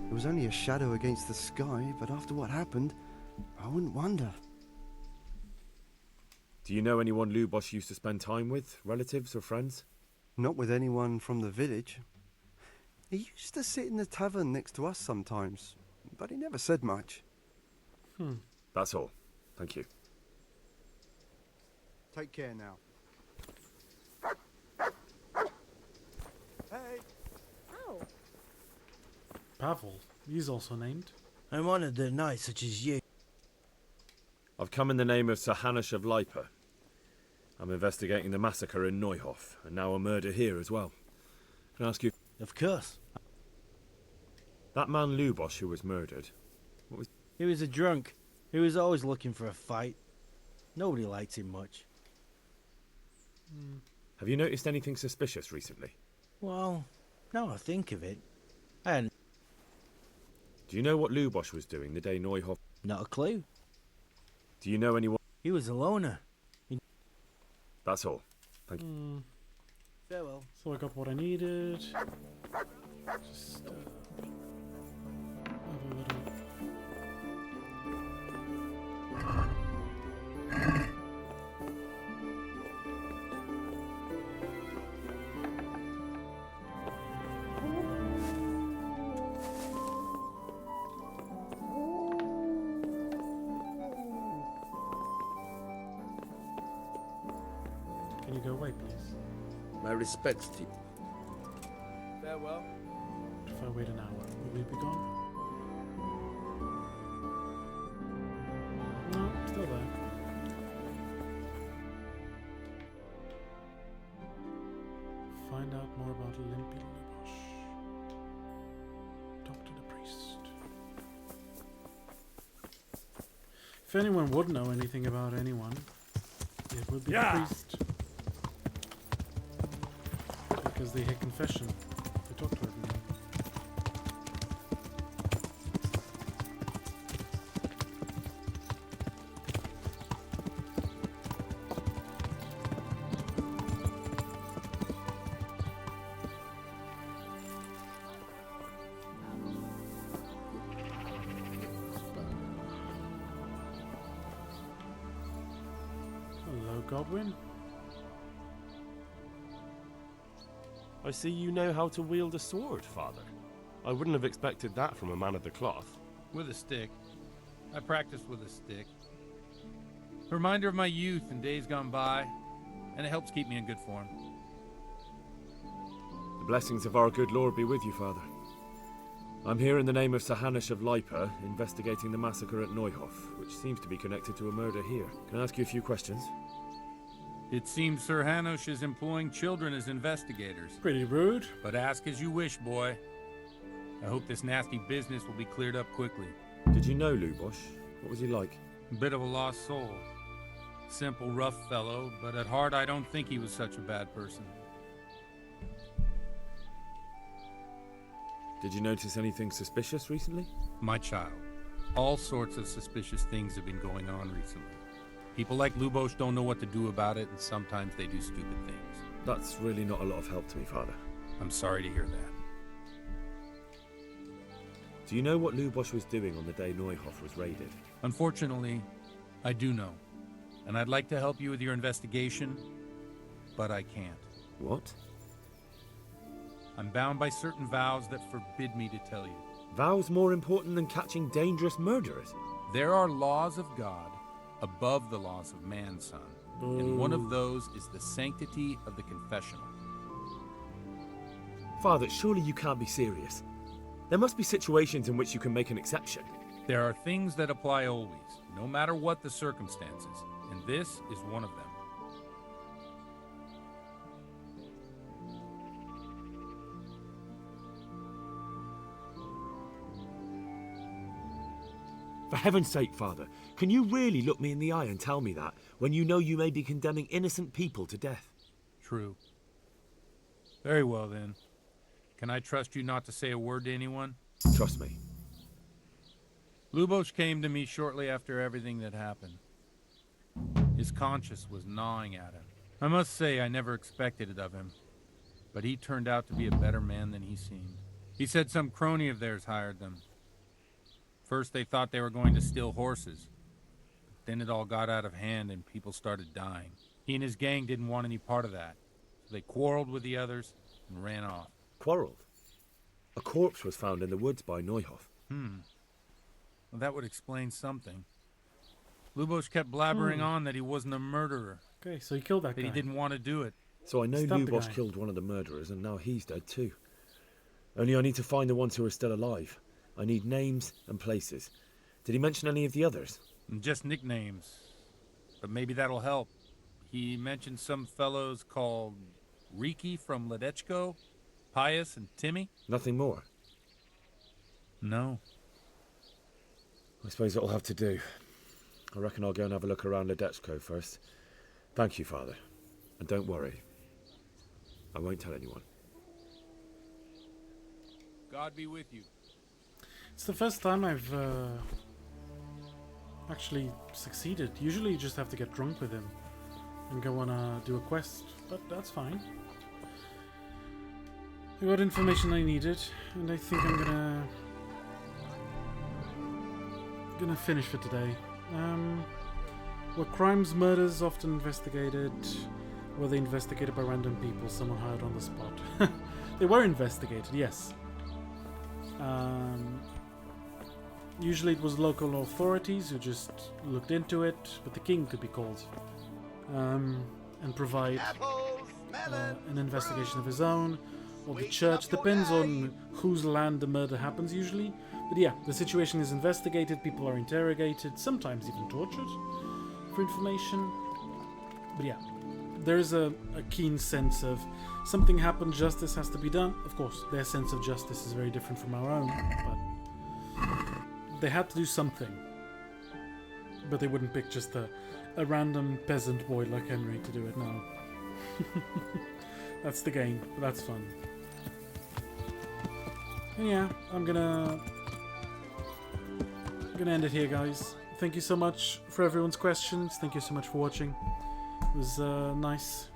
It was only a shadow against the sky, but after what happened, I wouldn't wonder. Do you know anyone Lubosh used to spend time with? Relatives or friends? Not with anyone from the village. He used to sit in the tavern next to us sometimes, but he never said much. That's all. Thank you. Take care now. Hey! Oh. Pavel. He's also named. I'm honored that knights such as you... I've come in the name of Sir Hanush of Lipa. I'm investigating the massacre in Neuhof, and now a murder here as well. Can I ask you... Of course. That man Lubosh who was murdered, He was a drunk. He was always looking for a fight. Nobody liked him much. Have you noticed anything suspicious recently? Well, now I think of it, I hadn't... Do you know what Lubosch was doing the day Neuhoff... Not a clue. Do you know anyone... He was a loner. That's all. Thank you. Farewell. So I got what I needed. Just have a little... Can you go away, please? My respects to you. Farewell. If I wait an hour, will we be gone? No, still there. Find out more about Limpy Lubosch. Talk to the priest. If anyone would know anything about anyone, it would be the priest. Because they hear confession. They talk to everyone. Hello, Godwin. I see you know how to wield a sword, Father. I wouldn't have expected that from a man of the cloth. With a stick. I practice with a stick. A reminder of my youth and days gone by, and it helps keep me in good form. The blessings of our good Lord be with you, Father. I'm here in the name of Sir Hanush of Lipa, investigating the massacre at Neuhoff, which seems to be connected to a murder here. Can I ask you a few questions? It seems Sir Hanush is employing children as investigators. Pretty rude. But ask as you wish, boy. I hope this nasty business will be cleared up quickly. Did you know Lubosch? What was he like? A bit of a lost soul. Simple, rough fellow, but at heart I don't think he was such a bad person. Did you notice anything suspicious recently? My child. All sorts of suspicious things have been going on recently. People like Lubosch don't know what to do about it, and sometimes they do stupid things. That's really not a lot of help to me, Father. I'm sorry to hear that. Do you know what Lubosch was doing on the day Neuhoff was raided? Unfortunately, I do know. And I'd like to help you with your investigation, but I can't. What? I'm bound by certain vows that forbid me to tell you. Vows more important than catching dangerous murderers? There are laws of God above the laws of man, son. And one of those is the sanctity of the confessional. Father, surely you can't be serious. There must be situations in which you can make an exception. There are things that apply always, no matter what the circumstances, and this is one of them. For heaven's sake, Father, can you really look me in the eye and tell me that, when you know you may be condemning innocent people to death? True. Very well, then. Can I trust you not to say a word to anyone? Trust me. Lubosch came to me shortly after everything that happened. His conscience was gnawing at him. I must say I never expected it of him, but he turned out to be a better man than he seemed. He said some crony of theirs hired them. First they thought they were going to steal horses. Then it all got out of hand and people started dying. He and his gang didn't want any part of that. So they quarreled with the others and ran off. Quarreled? A corpse was found in the woods by Neuhoff. Well, that would explain something. Lubosch kept blabbering on that he wasn't a murderer. Okay, so he killed that guy. That he didn't want to do it. So I know Lubosch killed one of the murderers and now he's dead too. Only I need to find the ones who are still alive. I need names and places. Did he mention any of the others? Just nicknames. But maybe that'll help. He mentioned some fellows called Riki from Ledechko, Pius and Timmy. Nothing more? No. I suppose it'll have to do. I reckon I'll go and have a look around Ledetchko first. Thank you, Father. And don't worry. I won't tell anyone. God be with you. It's the first time I've actually succeeded. Usually you just have to get drunk with him and go on do a quest, but that's fine. I got information I needed, and I think I'm gonna finish for today. Were crimes, murders often investigated? Were they investigated by random people someone hired on the spot? They were investigated, yes. Usually it was local authorities who just looked into it, but the king could be called and provide an investigation of his own, or the church. Depends on whose land the murder happens usually. But yeah, the situation is investigated, people are interrogated, sometimes even tortured for information. But yeah, there is a keen sense of something happened, justice has to be done. Of course, their sense of justice is very different from our own, but they had to do something. But they wouldn't pick just a random peasant boy like Henry to do it, no. That's the game, but that's fun. And yeah, I'm gonna end it here, guys. Thank you so much for everyone's questions. Thank you so much for watching. It was nice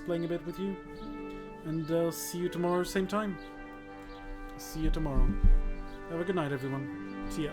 playing a bit with you. And I'll see you tomorrow, same time. See you tomorrow. Have a good night, everyone. See ya.